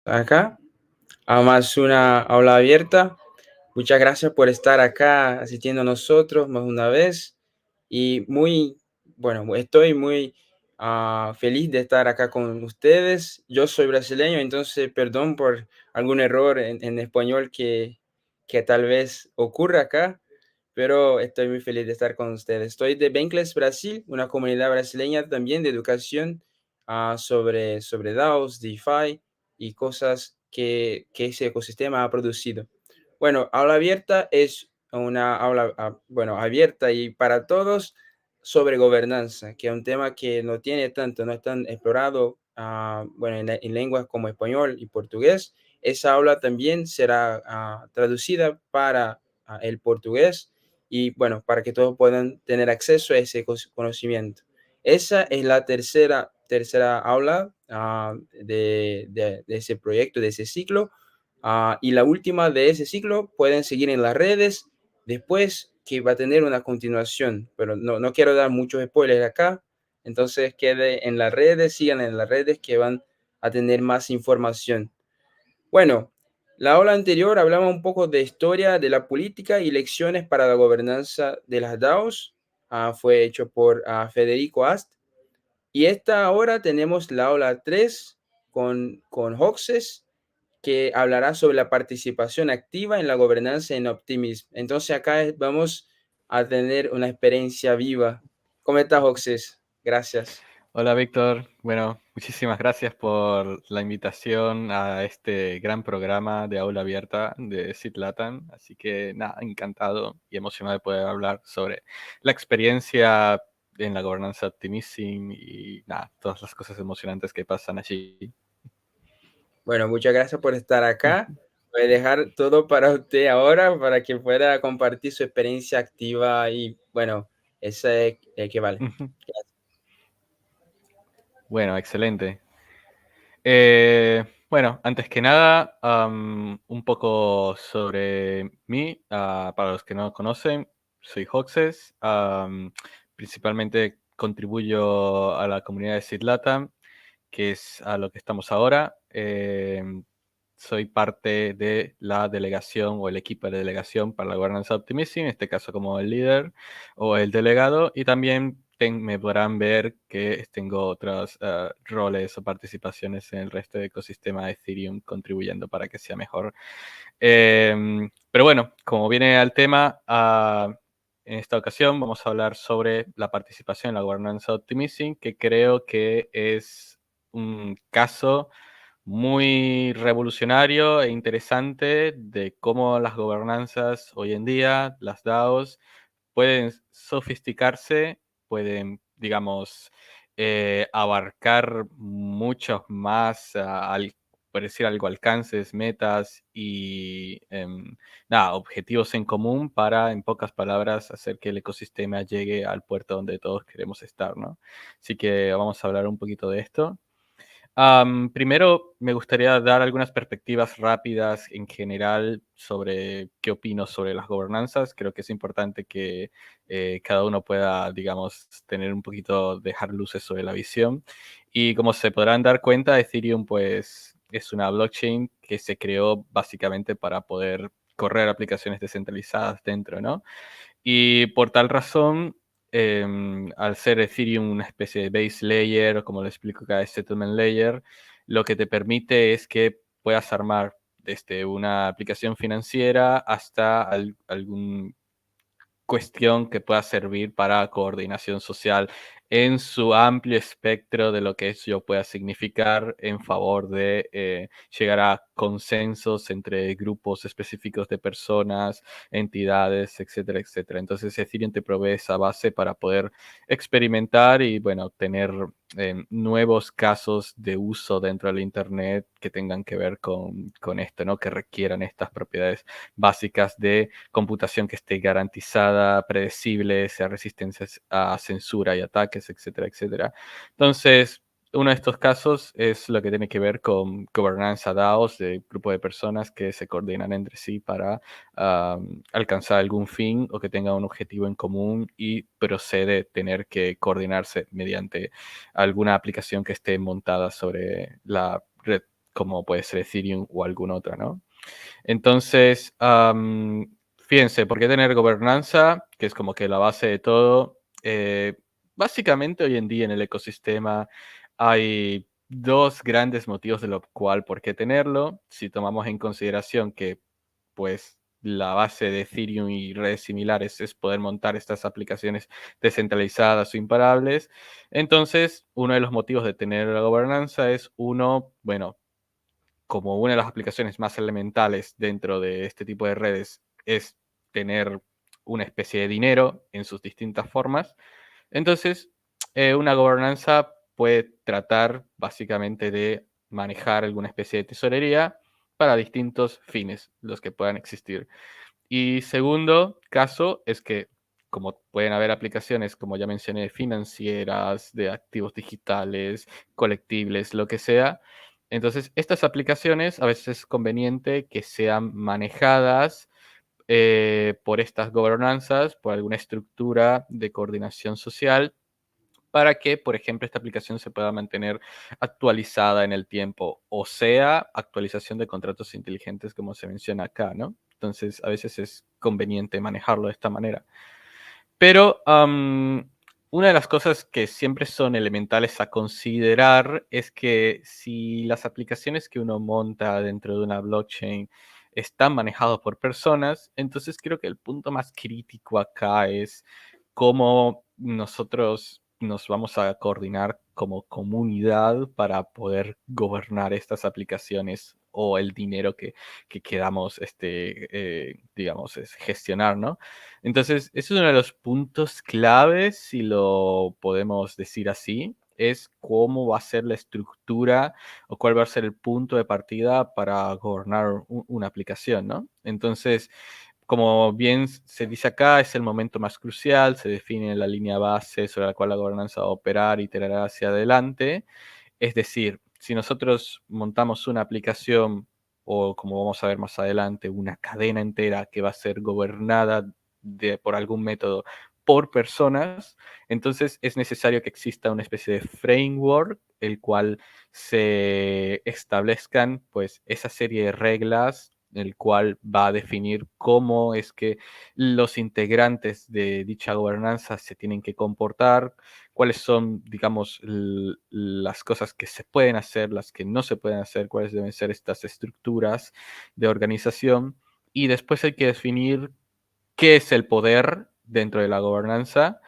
Acá, a más una aula abierta. Muchas gracias por estar acá asistiendo a nosotros más una vez. Y bueno, estoy muy feliz de estar acá con ustedes. Yo soy brasileño, entonces perdón por algún error en español que tal vez ocurra acá, pero estoy muy feliz de estar con ustedes. Estoy de Bencles, Brasil, una comunidad brasileña también de educación sobre DAOs, DeFi y cosas que ese ecosistema ha producido. Bueno, aula abierta es una aula, bueno, abierta y para todos sobre gobernanza, que es un tema que no es tan explorado, bueno, en lenguas como español y portugués. Esa aula también será traducida para el portugués y, bueno, para que todos puedan tener acceso a ese conocimiento. Esa es la tercera aula de ese proyecto, de ese ciclo. Y la última de ese ciclo pueden seguir en las redes después que va a tener una continuación, pero no quiero dar muchos spoilers acá, entonces quede en las redes, sigan en las redes que van a tener más información. Bueno, la ola anterior hablaba un poco de historia de la política y lecciones para la gobernanza de las DAOs. Fue hecho por Federico Ast. Y esta ahora tenemos la ola 3 con Hoxes, que hablará sobre la participación activa en la gobernanza en Optimism. Entonces acá vamos a tener una experiencia viva. ¿Cómo estás, Hoxes? Gracias. Hola Víctor, bueno, muchísimas gracias por la invitación a este gran programa de aula abierta de SIT Latam. Así que nada, encantado y emocionado de poder hablar sobre la experiencia en la gobernanza Optimism y nada, todas las cosas emocionantes que pasan allí. Bueno, muchas gracias por estar acá. Voy a dejar todo para usted ahora para que pueda compartir su experiencia activa y bueno, ese es el que vale. Bueno, excelente. Bueno, antes que nada, un poco sobre mí. Para los que no conocen, soy Hoxes. Principalmente contribuyo a la comunidad de SID que es a lo que estamos ahora. Soy parte de la delegación o el equipo de delegación para la gobernanza Optimism, en este caso como el líder o el delegado, y también me podrán ver que tengo otros roles o participaciones en el resto del ecosistema de Ethereum contribuyendo para que sea mejor. Pero bueno, como viene al tema, en esta ocasión vamos a hablar sobre la participación en la gobernanza Optimism, que creo que es un caso muy revolucionario e interesante de cómo las gobernanzas hoy en día, las DAOs, pueden sofisticarse, pueden, digamos, abarcar muchos más, por decir algo, alcances, metas y nada, objetivos en común para, en pocas palabras, hacer que el ecosistema llegue al puerto donde todos queremos estar, ¿no? Así que vamos a hablar un poquito de esto. Primero, me gustaría dar algunas perspectivas rápidas en general sobre qué opino sobre las gobernanzas. Creo que es importante que cada uno pueda, digamos, tener un poquito, dejar luces sobre la visión. Y como se podrán dar cuenta, Ethereum, pues, es una blockchain que se creó básicamente para poder correr aplicaciones descentralizadas dentro, ¿no? Y por tal razón, al ser Ethereum una especie de base layer, o como lo explico acá, es settlement layer, lo que te permite es que puedas armar desde una aplicación financiera hasta algún cuestión que pueda servir para coordinación social en su amplio espectro de lo que ello pueda significar en favor de llegar a consensos entre grupos específicos de personas, entidades, etcétera, etcétera. Entonces Ethereum te provee esa base para poder experimentar y, bueno, tener nuevos casos de uso dentro del Internet que tengan que ver con esto, ¿no? Que requieran estas propiedades básicas de computación que esté garantizada, predecible, sea resistente a censura y ataques, etcétera, etcétera. Entonces, uno de estos casos es lo que tiene que ver con gobernanza DAOs, de grupo de personas que se coordinan entre sí para alcanzar algún fin o que tengan un objetivo en común y procede tener que coordinarse mediante alguna aplicación que esté montada sobre la red, como puede ser Ethereum o alguna otra, ¿no? Entonces, fíjense, ¿por qué tener gobernanza? Que es como que la base de todo. Básicamente hoy en día en el ecosistema hay dos grandes motivos de lo cual por qué tenerlo. Si tomamos en consideración que pues la base de Ethereum y redes similares es poder montar estas aplicaciones descentralizadas o imparables. Entonces, uno de los motivos de tener la gobernanza es uno, bueno, como una de las aplicaciones más elementales dentro de este tipo de redes es tener una especie de dinero en sus distintas formas, entonces una gobernanza puede tratar básicamente de manejar alguna especie de tesorería para distintos fines, los que puedan existir. Y segundo caso es que, como pueden haber aplicaciones, como ya mencioné, financieras, de activos digitales, colectibles, lo que sea, entonces estas aplicaciones a veces es conveniente que sean manejadas por estas gobernanzas, por alguna estructura de coordinación social para que, por ejemplo, esta aplicación se pueda mantener actualizada en el tiempo, o sea, actualización de contratos inteligentes como se menciona acá, ¿no? Entonces, a veces es conveniente manejarlo de esta manera. Pero una de las cosas que siempre son elementales a considerar es que si las aplicaciones que uno monta dentro de una blockchain están manejadas por personas, entonces creo que el punto más crítico acá es cómo nosotros nos vamos a coordinar como comunidad para poder gobernar estas aplicaciones o el dinero que queramos, digamos, gestionar, ¿no? Entonces, ese es uno de los puntos claves, si lo podemos decir así, es cómo va a ser la estructura o cuál va a ser el punto de partida para gobernar una aplicación, ¿no? Entonces, como bien se dice acá, es el momento más crucial, se define la línea base sobre la cual la gobernanza va a operar y iterará hacia adelante. Es decir, si nosotros montamos una aplicación o como vamos a ver más adelante, una cadena entera que va a ser gobernada por algún método por personas, entonces es necesario que exista una especie de framework, el cual se establezcan pues esa serie de reglas, el cual va a definir cómo es que los integrantes de dicha gobernanza se tienen que comportar, cuáles son, digamos, las cosas que se pueden hacer, las que no se pueden hacer, cuáles deben ser estas estructuras de organización. Y después hay que definir qué es el poder dentro de la gobernanza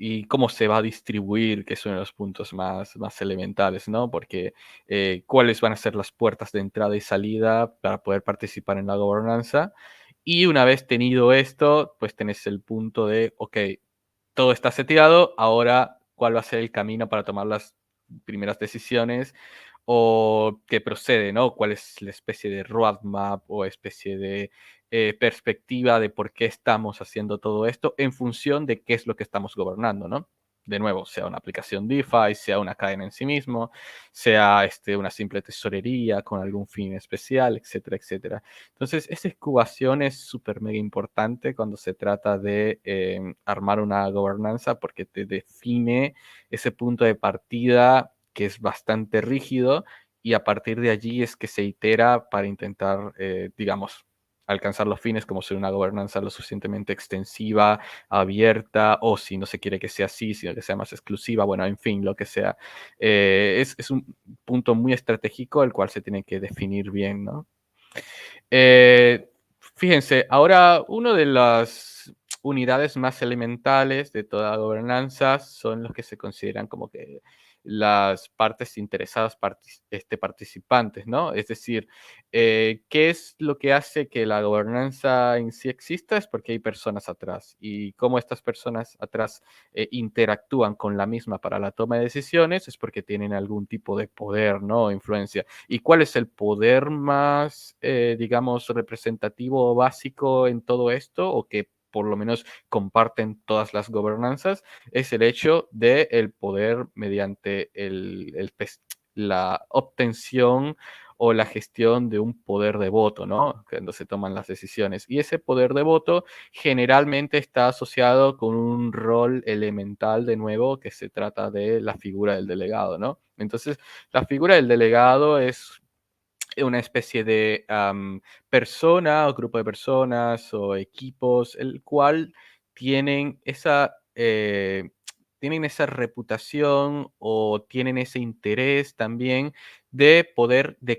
y cómo se va a distribuir, que es uno de los puntos más elementales, ¿no? Porque cuáles van a ser las puertas de entrada y salida para poder participar en la gobernanza. Y una vez tenido esto, pues tenés el punto de, ok, todo está seteado, ahora cuál va a ser el camino para tomar las primeras decisiones o qué procede, ¿no? ¿Cuál es la especie de roadmap o especie de perspectiva de por qué estamos haciendo todo esto en función de qué es lo que estamos gobernando, ¿no? De nuevo, sea una aplicación DeFi, sea una cadena en sí mismo, sea una simple tesorería con algún fin especial, etcétera, etcétera. Entonces, esa incubación es súper mega importante cuando se trata de armar una gobernanza porque te define ese punto de partida que es bastante rígido y a partir de allí es que se itera para intentar, digamos, alcanzar los fines como ser una gobernanza lo suficientemente extensiva, abierta, o si no se quiere que sea así, sino que sea más exclusiva, bueno, en fin, lo que sea. Es un punto muy estratégico el cual se tiene que definir bien, ¿no? Eh, Fíjense, ahora una de las unidades más elementales de toda gobernanza son los que se consideran como que las partes interesadas participantes, ¿no? Es decir, ¿qué es lo que hace que la gobernanza en sí exista? Es porque hay personas atrás y cómo estas personas atrás interactúan con la misma para la toma de decisiones es porque tienen algún tipo de poder, ¿no? Influencia. ¿Y cuál es el poder más, digamos, representativo o básico en todo esto? ¿O que por lo menos comparten todas las gobernanzas, es el hecho de el poder mediante la obtención o la gestión de un poder de voto, ¿no? Cuando se toman las decisiones. Y ese poder de voto generalmente está asociado con un rol elemental, de nuevo, que se trata de la figura del delegado, ¿no? Entonces, la figura del delegado es una especie de persona o grupo de personas o equipos, el cual tienen tienen esa reputación o tienen ese interés también de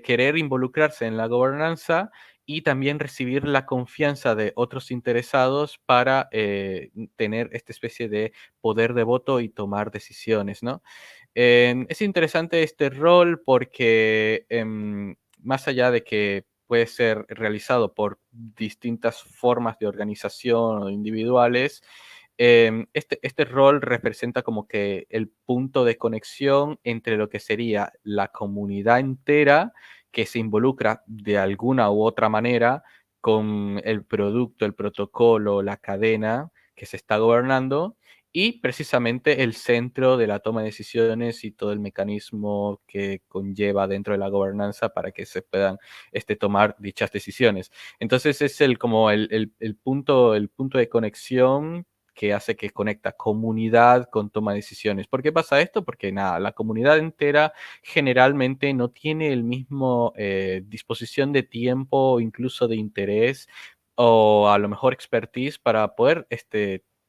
querer involucrarse en la gobernanza y también recibir la confianza de otros interesados para tener esta especie de poder de voto y tomar decisiones, ¿no? Es interesante este rol porque más allá de que puede ser realizado por distintas formas de organización o individuales, este rol representa como que el punto de conexión entre lo que sería la comunidad entera que se involucra de alguna u otra manera con el producto, el protocolo, la cadena que se está gobernando y precisamente el centro de la toma de decisiones y todo el mecanismo que conlleva dentro de la gobernanza para que se puedan tomar dichas decisiones. Entonces es como el punto de conexión que hace que conecta comunidad con toma de decisiones. ¿Por qué pasa esto? Porque nada, la comunidad entera generalmente no tiene el mismo disposición de tiempo o incluso de interés o a lo mejor expertise para poder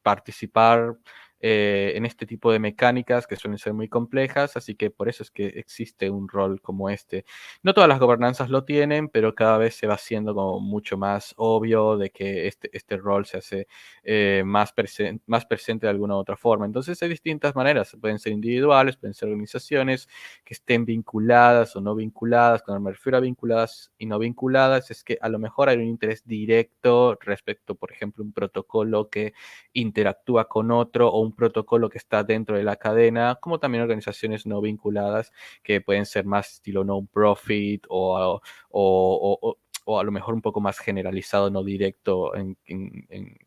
participar en este tipo de mecánicas que suelen ser muy complejas, así que por eso es que existe un rol como este. No todas las gobernanzas lo tienen, pero cada vez se va haciendo como mucho más obvio de que este rol se hace más presente de alguna u otra forma. Entonces hay distintas maneras, pueden ser individuales, pueden ser organizaciones que estén vinculadas o no vinculadas. Cuando me refiero a vinculadas y no vinculadas, es que a lo mejor hay un interés directo respecto, por ejemplo, un protocolo que interactúa con otro o un protocolo que está dentro de la cadena, como también organizaciones no vinculadas que pueden ser más estilo non-profit o a lo mejor un poco más generalizado, no directo en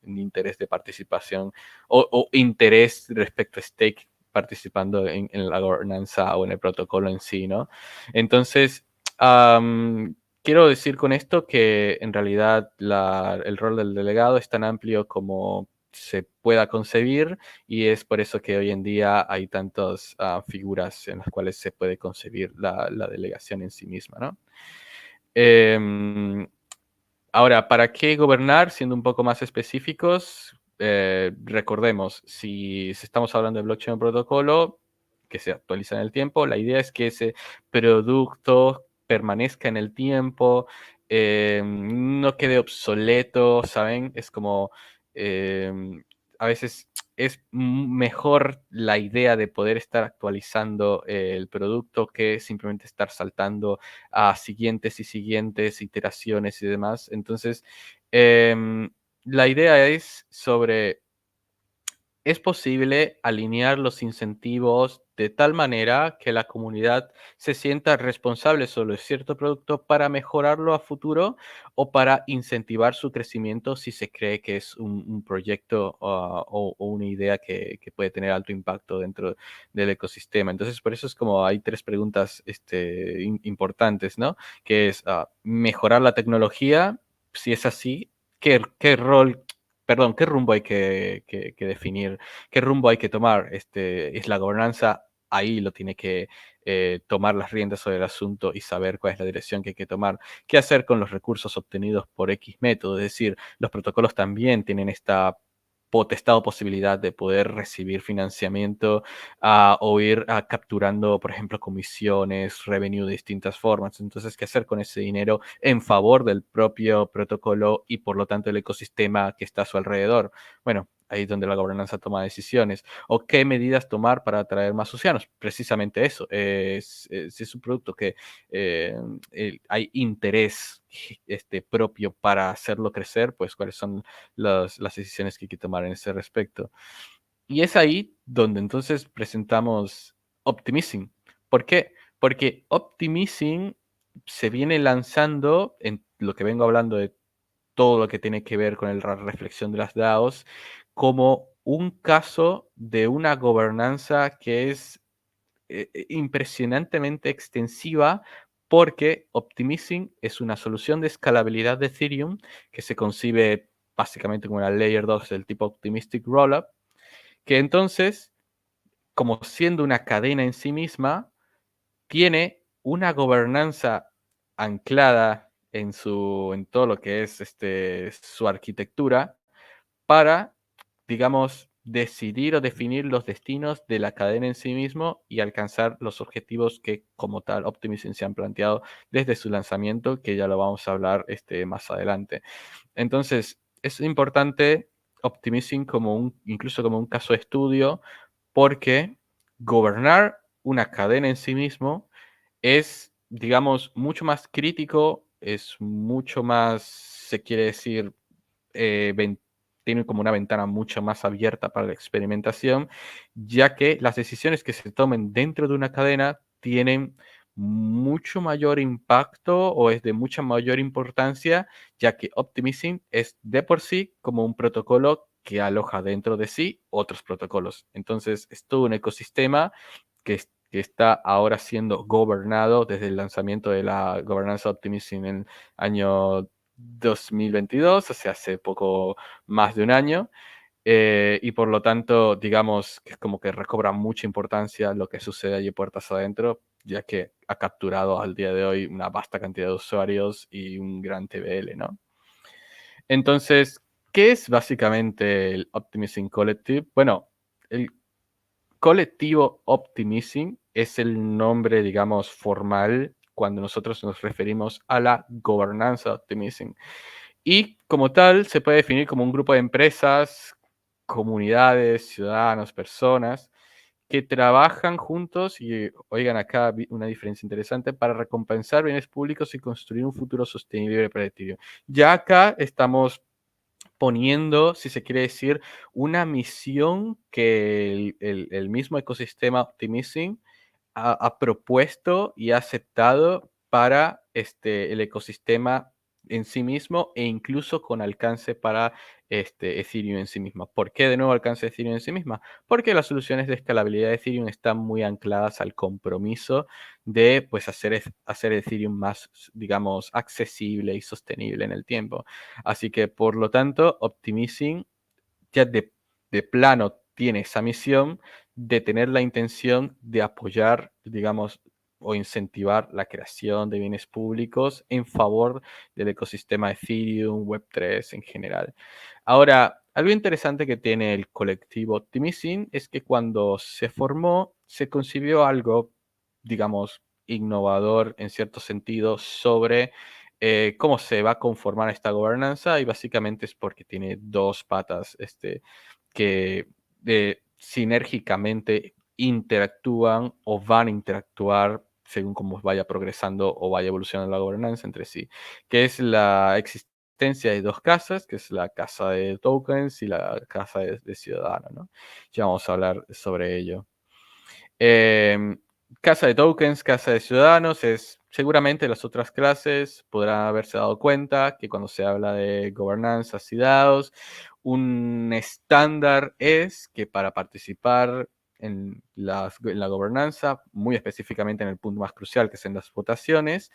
interés de participación o interés respecto a stake participando en la gobernanza o en el protocolo en sí, ¿no? Entonces, quiero decir con esto que en realidad el rol del delegado es tan amplio como se pueda concebir y es por eso que hoy en día hay tantas figuras en las cuales se puede concebir la delegación en sí misma, ¿no? Em, Ahora, ¿para qué gobernar? Siendo un poco más específicos, recordemos, si estamos hablando de blockchain o protocolo que se actualiza en el tiempo, la idea es que ese producto permanezca en el tiempo, no quede obsoleto, ¿saben? Es como, a veces es mejor la idea de poder estar actualizando el producto que simplemente estar saltando a siguientes y siguientes iteraciones y demás. Entonces, em, la idea es sobre es posible alinear los incentivos de tal manera que la comunidad se sienta responsable sobre cierto producto para mejorarlo a futuro o para incentivar su crecimiento si se cree que es un proyecto o una idea que puede tener alto impacto dentro del ecosistema. Entonces, por eso es como hay tres preguntas importantes, ¿no? Que es mejorar la tecnología, si es así, ¿qué rol, perdón, qué rumbo hay que definir? ¿Qué rumbo hay que tomar? Es la gobernanza, ahí lo tiene que tomar las riendas sobre el asunto y saber cuál es la dirección que hay que tomar. ¿Qué hacer con los recursos obtenidos por X método? Es decir, los protocolos también tienen esta potestad o posibilidad de poder recibir financiamiento o ir capturando, por ejemplo, comisiones, revenue de distintas formas. Entonces, ¿qué hacer con ese dinero en favor del propio protocolo y por lo tanto el ecosistema que está a su alrededor? Bueno, ahí es donde la gobernanza toma decisiones. ¿O qué medidas tomar para atraer más océanos? Precisamente eso. Si es un producto que hay interés propio para hacerlo crecer, pues cuáles son las decisiones que hay que tomar en ese respecto. Y es ahí donde entonces presentamos Optimizing. ¿Por qué? Porque Optimizing se viene lanzando en lo que vengo hablando de todo lo que tiene que ver con la reflexión de las DAOs como un caso de una gobernanza que es impresionantemente extensiva porque Optimizing es una solución de escalabilidad de Ethereum que se concibe básicamente como una Layer 2 del tipo Optimistic Rollup, que entonces, como siendo una cadena en sí misma, tiene una gobernanza anclada en todo lo que es su arquitectura para, digamos, decidir o definir los destinos de la cadena en sí mismo y alcanzar los objetivos que como tal Optimism se han planteado desde su lanzamiento, que ya lo vamos a hablar más adelante. Entonces, es importante Optimism incluso como un caso de estudio, porque gobernar una cadena en sí mismo es, digamos, mucho más crítico, es mucho más, se quiere decir, tiene como una ventana mucho más abierta para la experimentación, ya que las decisiones que se tomen dentro de una cadena tienen mucho mayor impacto o es de mucha mayor importancia, ya que Optimism es de por sí como un protocolo que aloja dentro de sí otros protocolos. Entonces, es todo un ecosistema que está ahora siendo gobernado desde el lanzamiento de la gobernanza Optimism en el año 2022, o sea, hace poco más de un año, y por lo tanto, digamos que es como que recobra mucha importancia lo que sucede allí puertas adentro, ya que ha capturado al día de hoy una vasta cantidad de usuarios y un gran TVL, ¿no? Entonces, ¿qué es básicamente el Optimism Collective? Bueno, el colectivo Optimism es el nombre, digamos, formal cuando nosotros nos referimos a la gobernanza Optimism. Y como tal, se puede definir como un grupo de empresas, comunidades, ciudadanos, personas que trabajan juntos y, oigan acá una diferencia interesante, para recompensar bienes públicos y construir un futuro sostenible para Ethereum. Ya acá estamos poniendo, si se quiere decir, una misión que el mismo ecosistema Optimism ha propuesto y ha aceptado para el ecosistema en sí mismo e incluso con alcance para Ethereum en sí misma. ¿Por qué de nuevo alcance de Ethereum en sí misma? Porque las soluciones de escalabilidad de Ethereum están muy ancladas al compromiso de pues, hacer Ethereum más, digamos, accesible y sostenible en el tiempo. Así que, por lo tanto, Optimizing ya de plano tiene esa misión de tener la intención de apoyar, digamos, o incentivar la creación de bienes públicos en favor del ecosistema Ethereum, Web3 en general. Ahora, algo interesante que tiene el colectivo Optimizing es que cuando se formó, se concibió algo, digamos, innovador en cierto sentido sobre cómo se va a conformar esta gobernanza, y básicamente es porque tiene dos patas que sinérgicamente interactúan o van a interactuar según cómo vaya progresando o vaya evolucionando la gobernanza entre sí, que es la existencia de dos casas, que es la casa de tokens y la casa de ciudadanos, ¿no? Ya vamos a hablar sobre ello. Em, Casa de tokens, casa de ciudadanos, es seguramente las otras clases podrán haberse dado cuenta que cuando se habla de gobernanzas y DAOs, un estándar es que para participar en la gobernanza, muy específicamente en el punto más crucial, que es en las votaciones,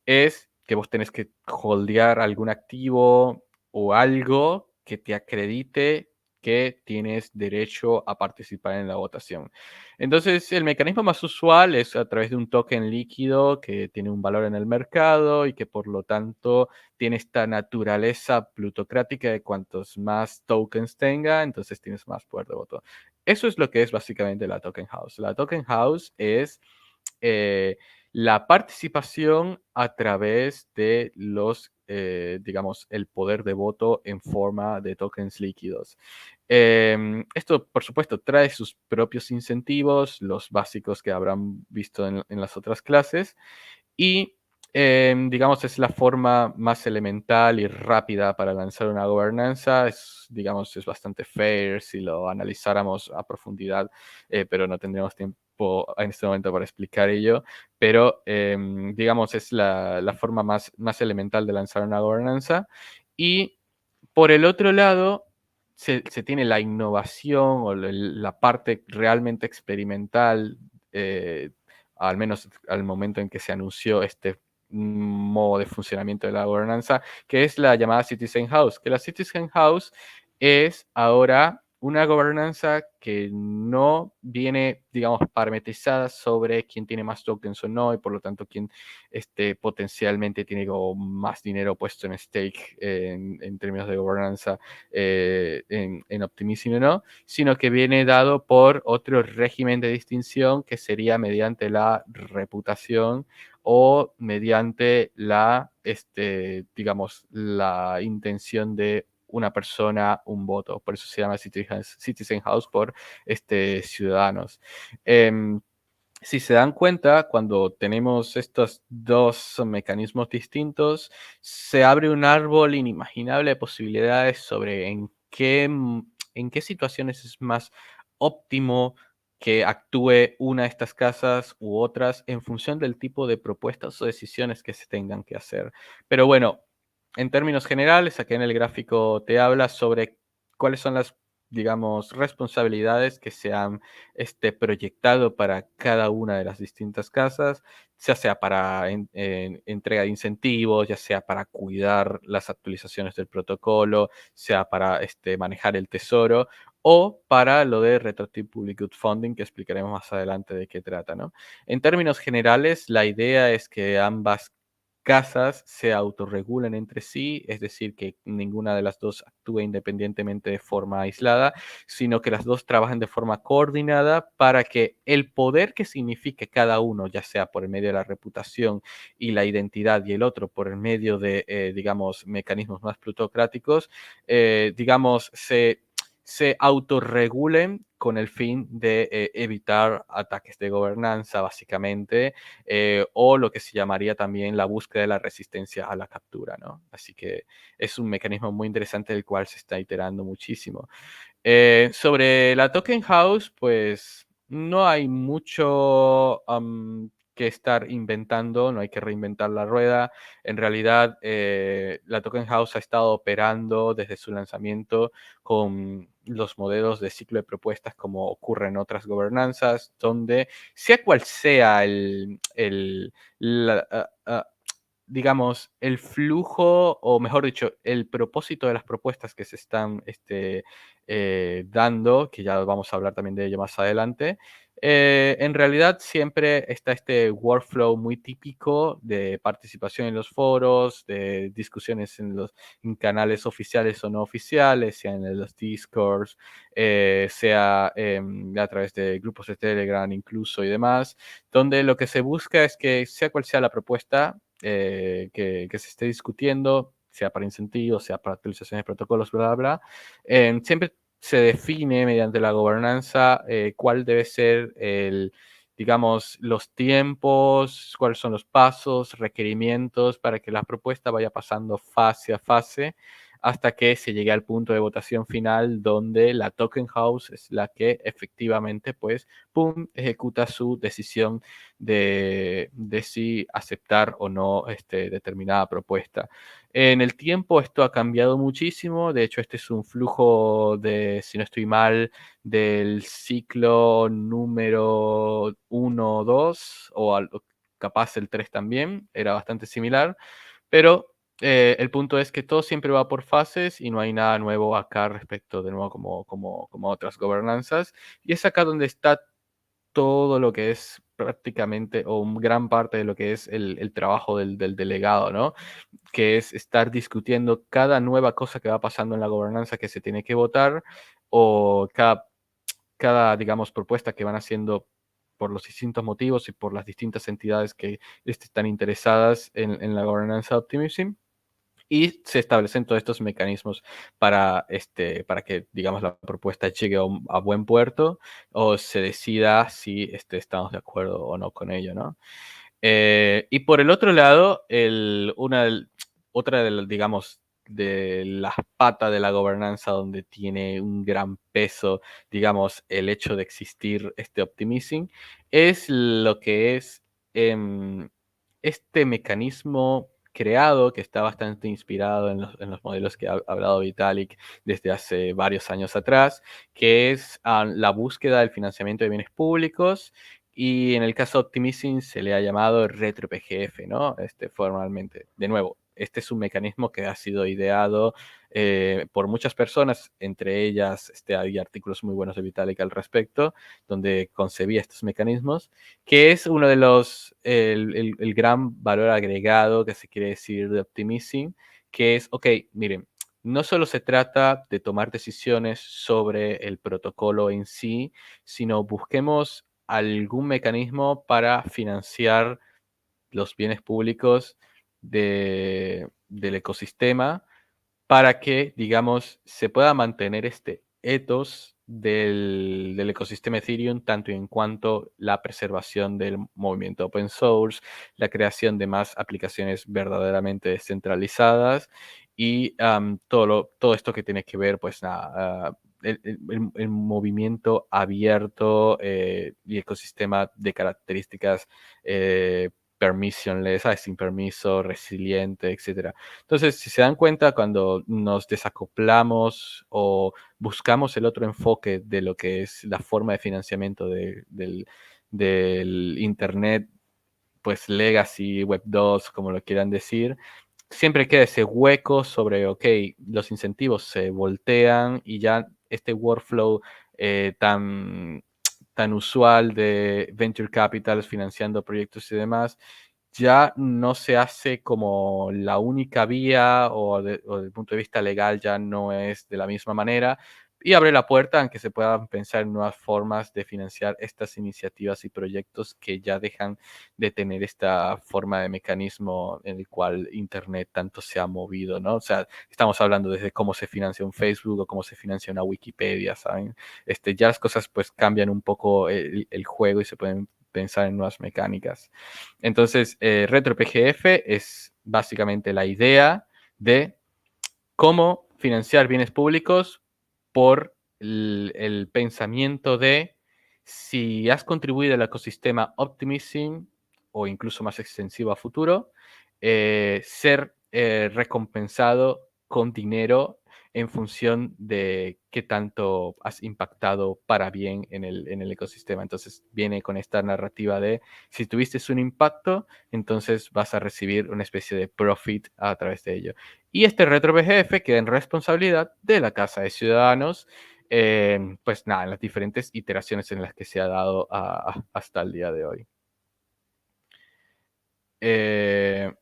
es que vos tenés que holdear algún activo o algo que te acredite que tienes derecho a participar en la votación. Entonces, el mecanismo más usual es a través de un token líquido que tiene un valor en el mercado y que por lo tanto tiene esta naturaleza plutocrática de cuantos más tokens tenga, entonces tienes más poder de voto. Eso es lo que es básicamente la token house. La token house es eh, la participación a través de digamos, el poder de voto en forma de tokens líquidos. Esto, por supuesto, trae sus propios incentivos, los básicos que habrán visto en las otras clases, y digamos, es la forma más elemental y rápida para lanzar una gobernanza. Digamos, es bastante fair si lo analizáramos a profundidad, pero no tendríamos tiempo en este momento para explicar ello. Pero, digamos, es la forma más elemental de lanzar una gobernanza. Y por el otro lado, se tiene la innovación o la parte realmente experimental, eh, al menos al momento en que se anunció este modo de funcionamiento de la gobernanza, que es la llamada Citizen House, que la Citizen House es ahora una gobernanza que no viene, digamos, parametrizada sobre quién tiene más tokens o no, y por lo tanto quién potencialmente tiene como más dinero puesto en stake en términos de gobernanza en Optimism o no, sino que viene dado por otro régimen de distinción que sería mediante la reputación o mediante digamos, la intención de una persona, un voto. Por eso se llama Citizen House por ciudadanos. Si se dan cuenta, cuando tenemos estos dos mecanismos distintos, se abre un árbol inimaginable de posibilidades sobre en qué situaciones es más óptimo que actúe una de estas casas u otras en función del tipo de propuestas o decisiones que se tengan que hacer. Pero bueno, en términos generales, aquí en el gráfico te habla sobre cuáles son las, digamos, responsabilidades que se han proyectado para cada una de las distintas casas, ya sea para entrega de incentivos, ya sea para cuidar las actualizaciones del protocolo, sea para manejar el tesoro o para lo de Retroactive Public Good Funding, que explicaremos más adelante de qué trata, ¿no? En términos generales, la idea es que ambas casas se autorregulen entre sí, es decir, que ninguna de las dos actúe independientemente de forma aislada, sino que las dos trabajen de forma coordinada para que el poder que signifique cada uno, ya sea por el medio de la reputación y la identidad y el otro por el medio de, digamos, mecanismos más plutocráticos, digamos, se autorregulen con el fin de evitar ataques de gobernanza, básicamente, o lo que se llamaría también la búsqueda de la resistencia a la captura, ¿no? Así que es un mecanismo muy interesante del cual se está iterando muchísimo. Sobre la Token House, pues no hay mucho que estar inventando, no hay que reinventar la rueda. En realidad, la Token House ha estado operando desde su lanzamiento con los modelos de ciclo de propuestas como ocurre en otras gobernanzas, donde sea cual sea digamos, el flujo, o mejor dicho, el propósito de las propuestas que se están dando, que ya vamos a hablar también de ello más adelante, en realidad siempre está este workflow muy típico de participación en los foros, de discusiones en canales oficiales o no oficiales, sea en los Discords, sea a través de grupos de Telegram incluso y demás, donde lo que se busca es que sea cual sea la propuesta que se esté discutiendo, sea para incentivos, sea para actualizaciones de protocolos, bla, bla, bla, siempre se define mediante la gobernanza cuál debe ser digamos, los tiempos, cuáles son los pasos, requerimientos para que la propuesta vaya pasando fase a fase hasta que se llegue al punto de votación final donde la token house es la que efectivamente, pues, pum, ejecuta su decisión de si aceptar o no determinada propuesta. En el tiempo esto ha cambiado muchísimo, de hecho este es un flujo de, si no estoy mal, del ciclo número 1 o 2, capaz el 3 también, era bastante similar, pero el punto es que todo siempre va por fases y no hay nada nuevo acá respecto de nuevo como otras gobernanzas. Y es acá donde está todo lo que es prácticamente, o gran parte de lo que es el trabajo del delegado, ¿no? Que es estar discutiendo cada nueva cosa que va pasando en la gobernanza que se tiene que votar, o cada, digamos, propuesta que van haciendo por los distintos motivos y por las distintas entidades que están interesadas en la gobernanza de Optimism. Y se establecen todos estos mecanismos para que, digamos, la propuesta llegue a buen puerto o se decida si estamos de acuerdo o no con ello, ¿no? Y por el otro lado, otra de las, digamos, de las patas de la gobernanza donde tiene un gran peso, digamos, el hecho de existir este optimizing, es lo que es este mecanismo creado, que está bastante inspirado en los modelos que ha hablado Vitalik desde hace varios años atrás, que es la búsqueda del financiamiento de bienes públicos. Y en el caso Optimizing se le ha llamado RetroPGF, ¿no? Formalmente. De nuevo, este es un mecanismo que ha sido ideado por muchas personas, entre ellas hay artículos muy buenos de Vitalik al respecto, donde concebía estos mecanismos, que es uno de los, el gran valor agregado que se quiere decir de Optimizing, que es, ok, miren, no solo se trata de tomar decisiones sobre el protocolo en sí, sino busquemos algún mecanismo para financiar los bienes públicos del ecosistema para que, digamos, se pueda mantener este ethos del ecosistema Ethereum, tanto en cuanto la preservación del movimiento open source, la creación de más aplicaciones verdaderamente descentralizadas y todo esto que tiene que ver, pues nada, el movimiento abierto y ecosistema de características permissionless, sin permiso, resiliente, etcétera. Entonces, si se dan cuenta, cuando nos desacoplamos o buscamos el otro enfoque de lo que es la forma de financiamiento del Internet, pues legacy, web 2, como lo quieran decir, siempre queda ese hueco sobre, ok, los incentivos se voltean y ya este workflow tan usual de venture capitals financiando proyectos y demás, ya no se hace como la única vía o desde el punto de vista legal ya no es de la misma manera y abre la puerta a que se puedan pensar en nuevas formas de financiar estas iniciativas y proyectos que ya dejan de tener esta forma de mecanismo en el cual Internet tanto se ha movido, ¿no? O sea, estamos hablando desde cómo se financia un Facebook o cómo se financia una Wikipedia, ¿saben? Ya las cosas pues cambian un poco el juego y se pueden pensar en nuevas mecánicas. Entonces, RetroPGF es básicamente la idea de cómo financiar bienes públicos por el pensamiento de si has contribuido al ecosistema Optimizing o incluso más extensivo a futuro, ser recompensado con dinero en función de qué tanto has impactado para bien en el ecosistema. Entonces viene con esta narrativa de si tuviste un impacto, entonces vas a recibir una especie de profit a través de ello. Y este RetroPGF queda en responsabilidad de la Casa de Ciudadanos, pues nada, en las diferentes iteraciones en las que se ha dado hasta el día de hoy. Eh,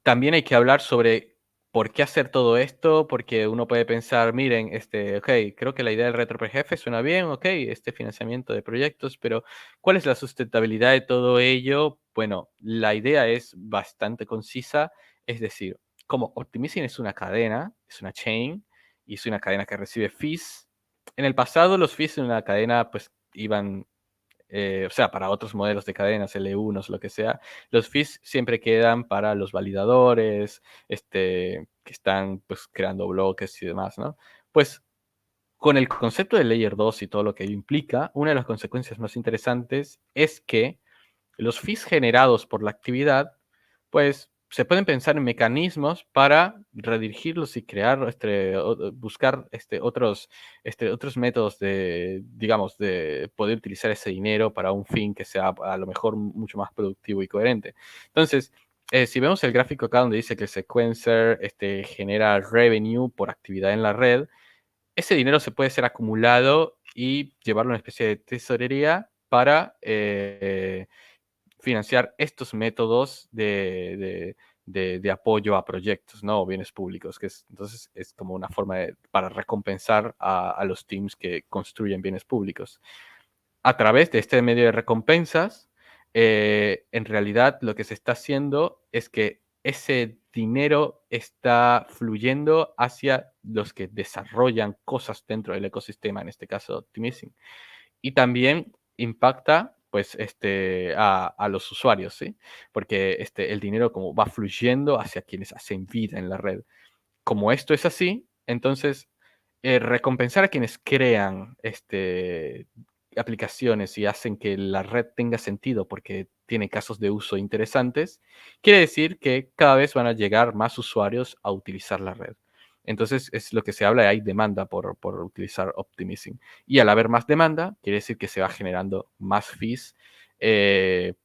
También hay que hablar sobre por qué hacer todo esto, porque uno puede pensar, miren, ok, creo que la idea del RetroPGF suena bien, ok, este financiamiento de proyectos, pero ¿cuál es la sustentabilidad de todo ello? Bueno, la idea es bastante concisa, es decir, como Optimizing es una cadena, es una chain, y es una cadena que recibe fees. En el pasado los fees en una cadena pues iban o sea, para otros modelos de cadenas, L1, lo que sea, los fees siempre quedan para los validadores, que están pues creando bloques y demás, ¿no? Pues con el concepto de Layer 2 y todo lo que ello implica, una de las consecuencias más interesantes es que los fees generados por la actividad, pues se pueden pensar en mecanismos para redirigirlos y crear, buscar otros métodos de, digamos, de poder utilizar ese dinero para un fin que sea a lo mejor mucho más productivo y coherente. Entonces, si vemos el gráfico acá donde dice que el sequencer genera revenue por actividad en la red, ese dinero se puede ser acumulado y llevarlo a una especie de tesorería para financiar estos métodos de apoyo a proyectos, ¿no? O bienes públicos, entonces es como una forma para recompensar a los teams que construyen bienes públicos. A través de este medio de recompensas, en realidad lo que se está haciendo es que ese dinero está fluyendo hacia los que desarrollan cosas dentro del ecosistema, en este caso Optimizing. Y también impacta pues a los usuarios, ¿sí? Porque el dinero como va fluyendo hacia quienes hacen vida en la red. Como esto es así, entonces recompensar a quienes crean aplicaciones y hacen que la red tenga sentido porque tiene casos de uso interesantes, quiere decir que cada vez van a llegar más usuarios a utilizar la red. Entonces es lo que se habla, hay demanda por utilizar Optimism. Y al haber más demanda, quiere decir que se va generando más fees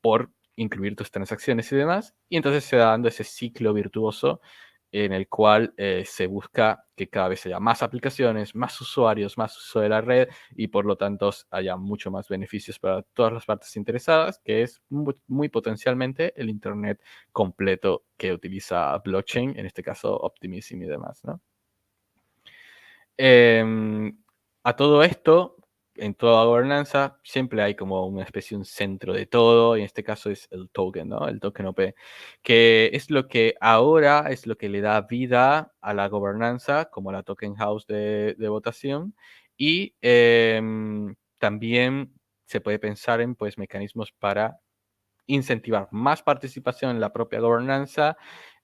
por incluir tus transacciones y demás. Y entonces se va dando ese ciclo virtuoso en el cual se busca que cada vez haya más aplicaciones, más usuarios, más uso de la red y por lo tanto haya mucho más beneficios para todas las partes interesadas, que es muy potencialmente el Internet completo que utiliza blockchain, en este caso Optimism y demás, ¿no? A todo esto, en toda gobernanza, siempre hay como una especie de un centro de todo, y en este caso es el token, ¿no? El token OP, que es lo que ahora es lo que le da vida a la gobernanza, como la token house de votación, y también se puede pensar en pues mecanismos para incentivar más participación en la propia gobernanza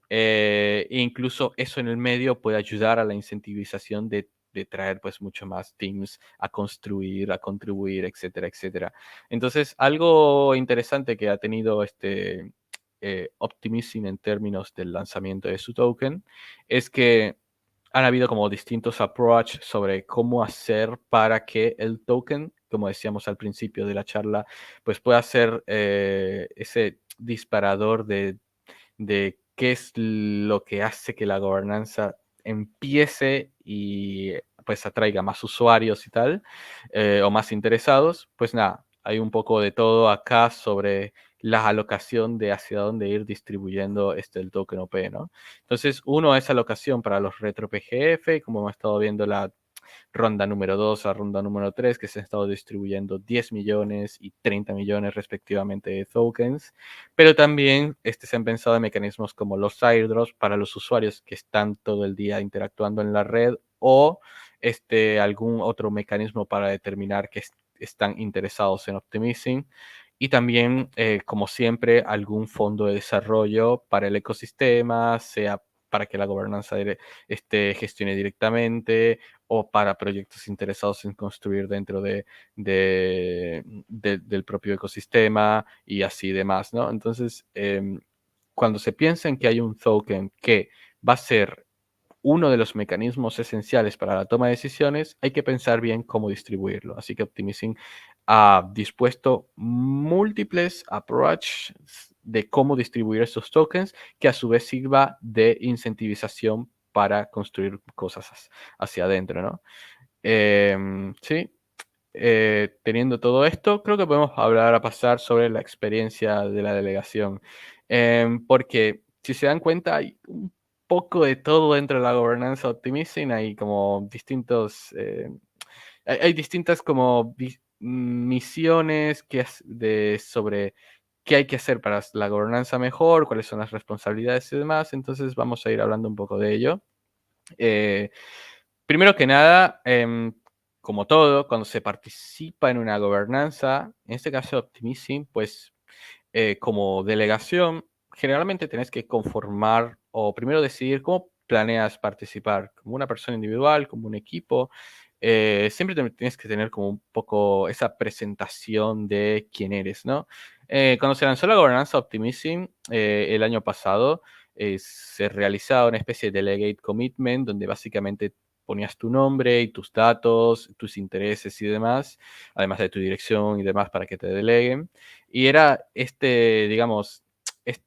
e incluso eso en el medio puede ayudar a la incentivización de traer pues mucho más teams a construir, a contribuir, etcétera, etcétera. Entonces, algo interesante que ha tenido Optimism en términos del lanzamiento de su token es que han habido como distintos approach sobre cómo hacer para que el token, como decíamos al principio de la charla, pues pueda ser ese disparador de qué es lo que hace que la gobernanza empiece y pues atraiga más usuarios y tal, o más interesados, pues nada, hay un poco de todo acá sobre la alocación de hacia dónde ir distribuyendo el token OP, ¿no? Entonces, uno es alocación para los retro PGF, como hemos estado viendo la ronda número 2 a ronda número 3, que se han estado distribuyendo 10 millones y 30 millones respectivamente de tokens, pero también se han pensado en mecanismos como los airdrops para los usuarios que están todo el día interactuando en la red o algún otro mecanismo para determinar que están interesados en Optimism. Y también, como siempre, algún fondo de desarrollo para el ecosistema, sea para que la gobernanza gestione directamente o para proyectos interesados en construir dentro del propio ecosistema y así demás, ¿no? Entonces, cuando se piensa en que hay un token que va a ser uno de los mecanismos esenciales para la toma de decisiones, hay que pensar bien cómo distribuirlo. Así que Optimizing ha dispuesto múltiples approaches de cómo distribuir estos tokens, que a su vez sirva de incentivización para construir cosas hacia adentro, ¿no? Sí, teniendo todo esto, creo que podemos hablar a pasar sobre la experiencia de la delegación. Porque si se dan cuenta, hay un poco de todo dentro de la gobernanza Optimizing, hay como distintos, hay distintas como misiones sobre qué hay que hacer para la gobernanza mejor, cuáles son las responsabilidades y demás. Entonces vamos a ir hablando un poco de ello. Eh, Primero que nada, como todo, cuando se participa en una gobernanza, en este caso Optimism, pues como delegación, generalmente tenés que conformar o primero decidir cómo planeas participar, como una persona individual, como un equipo. Siempre tienes que tener como un poco esa presentación de quién eres, ¿no? Cuando se lanzó la gobernanza Optimism el año pasado, se realizaba una especie de delegate commitment donde básicamente ponías tu nombre y tus datos, tus intereses y demás, además de tu dirección y demás para que te deleguen. Y era digamos,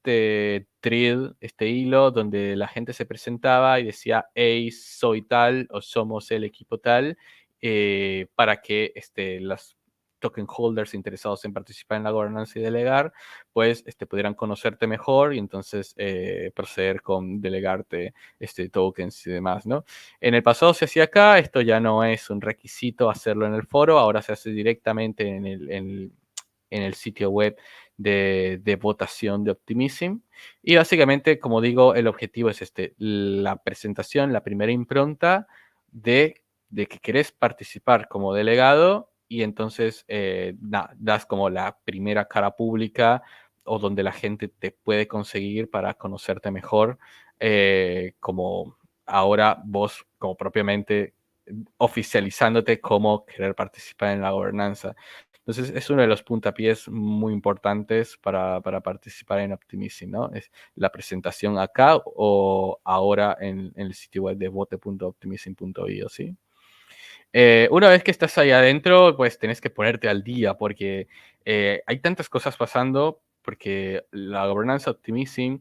thread, este hilo donde la gente se presentaba y decía, hey, soy tal o somos el equipo tal, para que las token holders interesados en participar en la gobernanza y delegar, pues pudieran conocerte mejor y entonces proceder con delegarte tokens y demás, ¿no? En el pasado se hacía acá, esto ya no es un requisito hacerlo en el foro, ahora se hace directamente en el sitio web de votación de Optimism. Y básicamente, como digo, el objetivo es la presentación, la primera impronta de que querés participar como delegado y entonces das como la primera cara pública o donde la gente te puede conseguir para conocerte mejor, como ahora vos como propiamente oficializándote como querer participar en la gobernanza. Entonces, es uno de los puntapiés muy importantes para participar en Optimism, ¿no? Es la presentación acá o ahora en el sitio web de vote.optimism.io, ¿sí? Una vez que estás ahí adentro, pues tenés que ponerte al día porque hay tantas cosas pasando, porque la gobernanza Optimism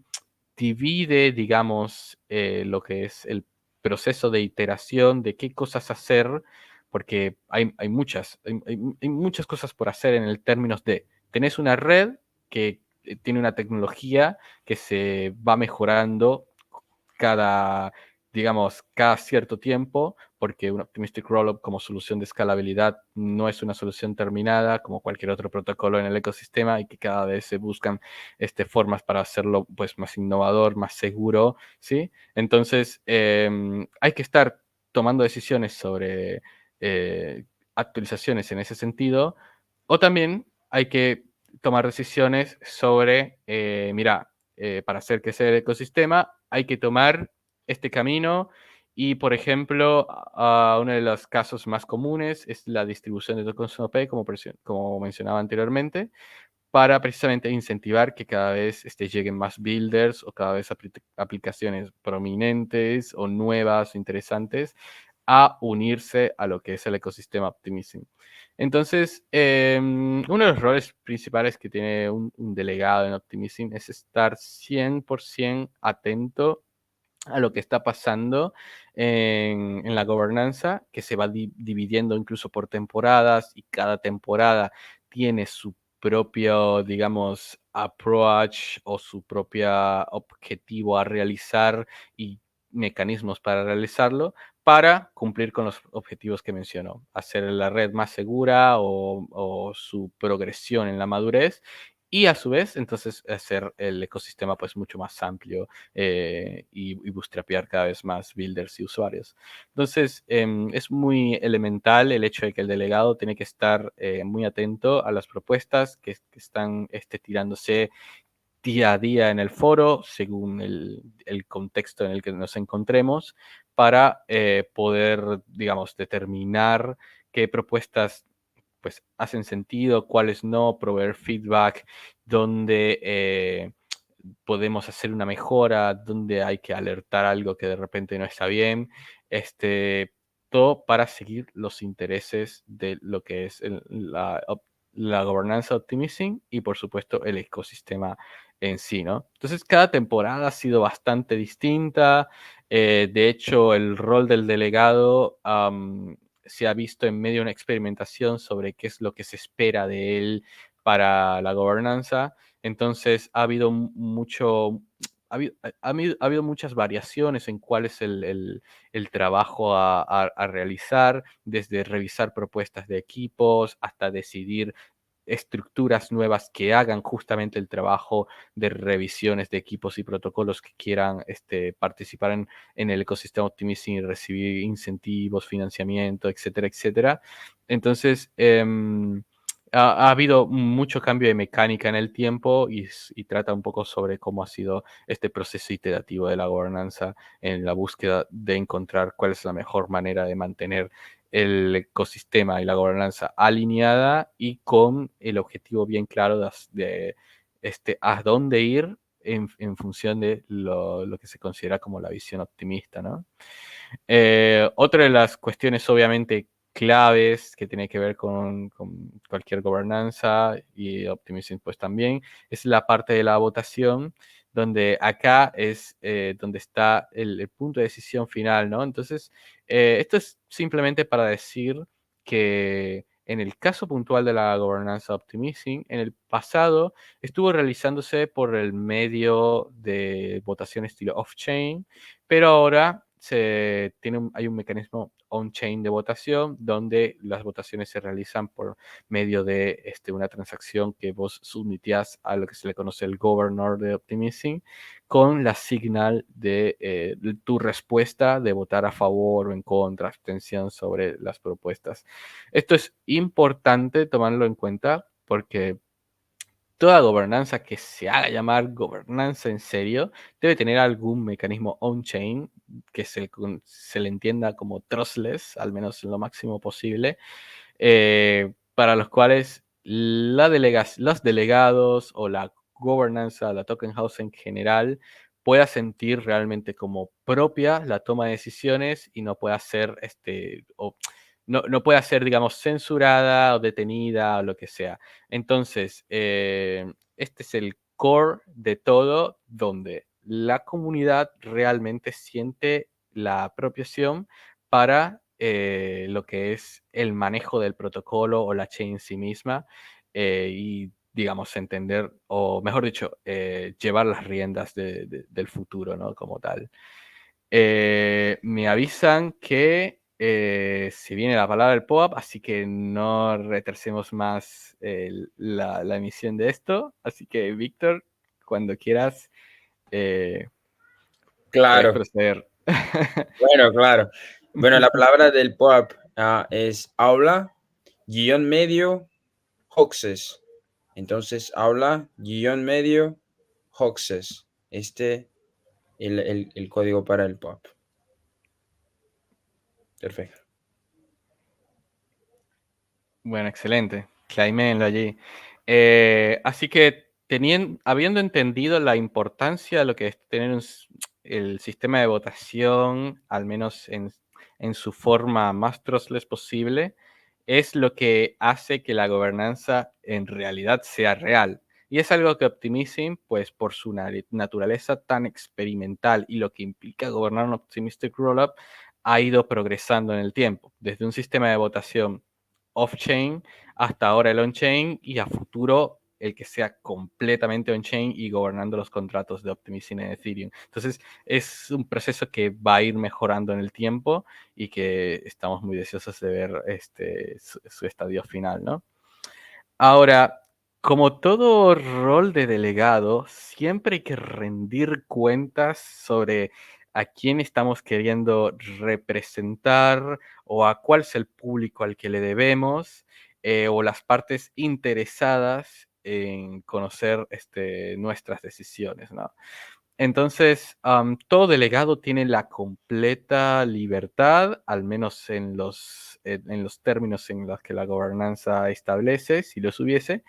divide, digamos, lo que es el proceso de iteración de qué cosas hacer, porque hay muchas, hay muchas cosas por hacer en el términos de, tenés una red que tiene una tecnología que se va mejorando cada, digamos, cada cierto tiempo, porque un Optimistic Rollup como solución de escalabilidad no es una solución terminada como cualquier otro protocolo en el ecosistema y que cada vez se buscan formas para hacerlo pues, más innovador, más seguro, ¿sí? Entonces, hay que estar tomando decisiones sobre actualizaciones en ese sentido, o también hay que tomar decisiones sobre, mira, para hacer que sea el ecosistema, hay que tomar este camino y, por ejemplo, uno de los casos más comunes es la distribución de tokens OP, como mencionaba anteriormente, para precisamente incentivar que cada vez lleguen más builders o cada vez aplicaciones prominentes o nuevas o interesantes a unirse a lo que es el ecosistema Optimism. Entonces, uno de los roles principales que tiene un delegado en Optimism es estar 100% atento a lo que está pasando en la gobernanza, que se va dividiendo incluso por temporadas y cada temporada tiene su propio, digamos, approach o su propio objetivo a realizar y mecanismos para realizarlo para cumplir con los objetivos que mencionó, hacer la red más segura o su progresión en la madurez y a su vez entonces hacer el ecosistema pues mucho más amplio y bootstrapear cada vez más builders y usuarios. Entonces, es muy elemental el hecho de que el delegado tiene que estar muy atento a las propuestas que están tirándose día a día en el foro, según el contexto en el que nos encontremos, para poder, digamos, determinar qué propuestas pues hacen sentido, cuáles no, proveer feedback, dónde podemos hacer una mejora, dónde hay que alertar algo que de repente no está bien, todo para seguir los intereses de lo que es la gobernanza optimizing y por supuesto el ecosistema en sí, ¿no? Entonces cada temporada ha sido bastante distinta. De hecho, el rol del delegado se ha visto en medio de una experimentación sobre qué es lo que se espera de él para la gobernanza. Entonces ha habido mucho, ha habido muchas variaciones en cuál es el trabajo a realizar, desde revisar propuestas de equipos hasta decidir estructuras nuevas que hagan justamente el trabajo de revisiones de equipos y protocolos que quieran participar en el ecosistema Optimizing y recibir incentivos, financiamiento, etcétera, etcétera. Entonces, ha habido mucho cambio de mecánica en el tiempo y trata un poco sobre cómo ha sido este proceso iterativo de la gobernanza en la búsqueda de encontrar cuál es la mejor manera de mantener el ecosistema y la gobernanza alineada y con el objetivo bien claro de a dónde ir en función de lo que se considera como la visión optimista, ¿no? Otra de las cuestiones obviamente claves que tiene que ver con cualquier gobernanza y optimización pues también es la parte de la votación, donde acá es donde está el punto de decisión final, ¿no? Entonces, esto es simplemente para decir que en el caso puntual de la gobernanza optimizing, en el pasado estuvo realizándose por el medio de votación estilo off-chain, pero ahora hay un mecanismo on-chain de votación donde las votaciones se realizan por medio de una transacción que vos sometías a lo que se le conoce el governor de Optimizing con la signal de tu respuesta de votar a favor o en contra, abstención sobre las propuestas. Esto es importante tomarlo en cuenta porque toda gobernanza que se haga llamar gobernanza en serio debe tener algún mecanismo on-chain que se le entienda como trustless, al menos en lo máximo posible, para los cuales los delegados o la gobernanza, la token house en general, pueda sentir realmente como propia la toma de decisiones y no pueda ser, no pueda ser, digamos, censurada o detenida o lo que sea. Entonces, este es el core de todo, donde la comunidad realmente siente la apropiación para lo que es el manejo del protocolo o la chain en sí misma, y, digamos, entender, o mejor dicho, llevar las riendas del futuro, ¿no? Como tal. Me avisan que se viene la palabra del POAP, así que no retrasemos más la emisión de esto. Así que, Víctor, cuando quieras, eh, puedes Claro, proceder. bueno, claro. Bueno, la palabra del pop es aula, guión medio, hoaxes. Entonces, aula, guión medio, hoaxes. El código para el pop. Perfecto. Bueno, excelente. Claiméenlo allí. Así que habiendo entendido la importancia de lo que es tener el sistema de votación, al menos en su forma más trustless posible, es lo que hace que la gobernanza en realidad sea real. Y es algo que Optimism, pues por su naturaleza tan experimental y lo que implica gobernar un optimistic rollup, ha ido progresando en el tiempo. Desde un sistema de votación off-chain, hasta ahora el on-chain y a futuro el que sea completamente on-chain y gobernando los contratos de Optimism en Ethereum. Entonces es un proceso que va a ir mejorando en el tiempo y que estamos muy deseosos de ver su estadio final, ¿no? Ahora, como todo rol de delegado, siempre hay que rendir cuentas sobre a quién estamos queriendo representar o a cuál es el público al que le debemos, o las partes interesadas en conocer nuestras decisiones, ¿no? Entonces, todo delegado tiene la completa libertad, al menos en los términos en los que la gobernanza establece, si los hubiese,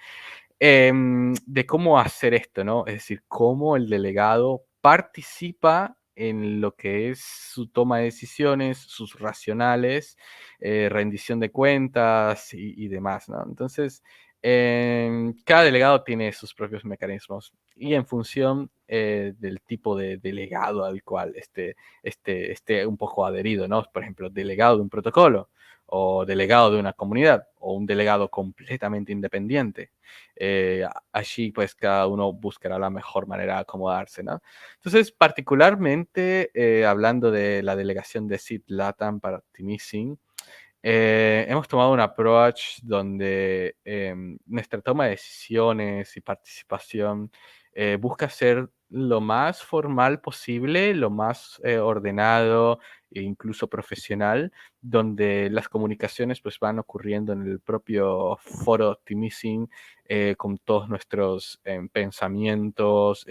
de cómo hacer esto, ¿no? Es decir, cómo el delegado participa en lo que es su toma de decisiones, sus racionales, rendición de cuentas y demás, ¿no? Entonces, cada delegado tiene sus propios mecanismos y en función del tipo de delegado al cual esté un poco adherido, ¿no? Por ejemplo, delegado de un protocolo o delegado de una comunidad o un delegado completamente independiente. Allí pues cada uno buscará la mejor manera de acomodarse, ¿no? Entonces, particularmente hablando de la delegación de Sid Latam para Optimism, hemos tomado un approach donde nuestra toma de decisiones y participación busca ser lo más formal posible, lo más ordenado e incluso profesional, donde las comunicaciones pues van ocurriendo en el propio foro Optimism, con todos nuestros pensamientos,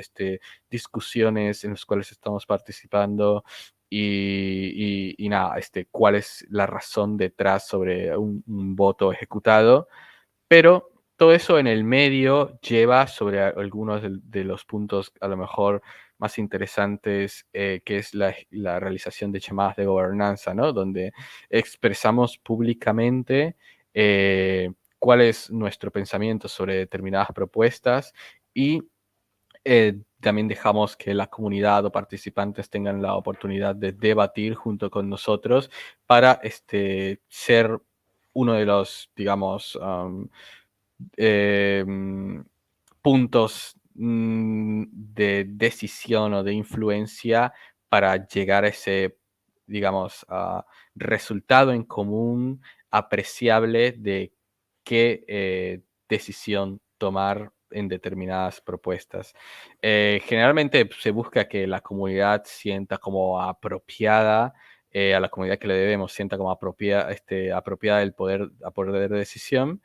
discusiones en las cuales estamos participando y nada, cuál es la razón detrás sobre un voto ejecutado, pero todo eso en el medio lleva sobre algunos de los puntos a lo mejor más interesantes, que es la realización de llamadas de gobernanza, ¿no? Donde expresamos públicamente cuál es nuestro pensamiento sobre determinadas propuestas y también dejamos que la comunidad o participantes tengan la oportunidad de debatir junto con nosotros para ser uno de los, digamos, em, puntos de decisión o de influencia para llegar a ese, digamos, resultado en común apreciable de qué decisión tomar en determinadas propuestas. Generalmente se busca que la comunidad sienta como apropiada, a la comunidad que le debemos sienta como apropiada del poder, a poder de decisión,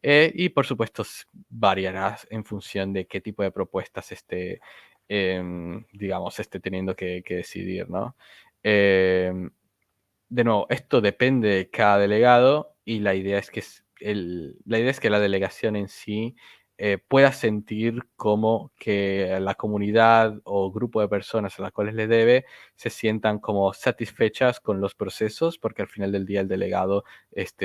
Y por supuesto variará en función de qué tipo de propuestas digamos, esté teniendo que decidir, ¿no? Em, de nuevo, esto depende de cada delegado y la idea es que, la idea es que la delegación en sí pueda sentir como que la comunidad o grupo de personas a las cuales le debe se sientan como satisfechas con los procesos, porque al final del día el delegado es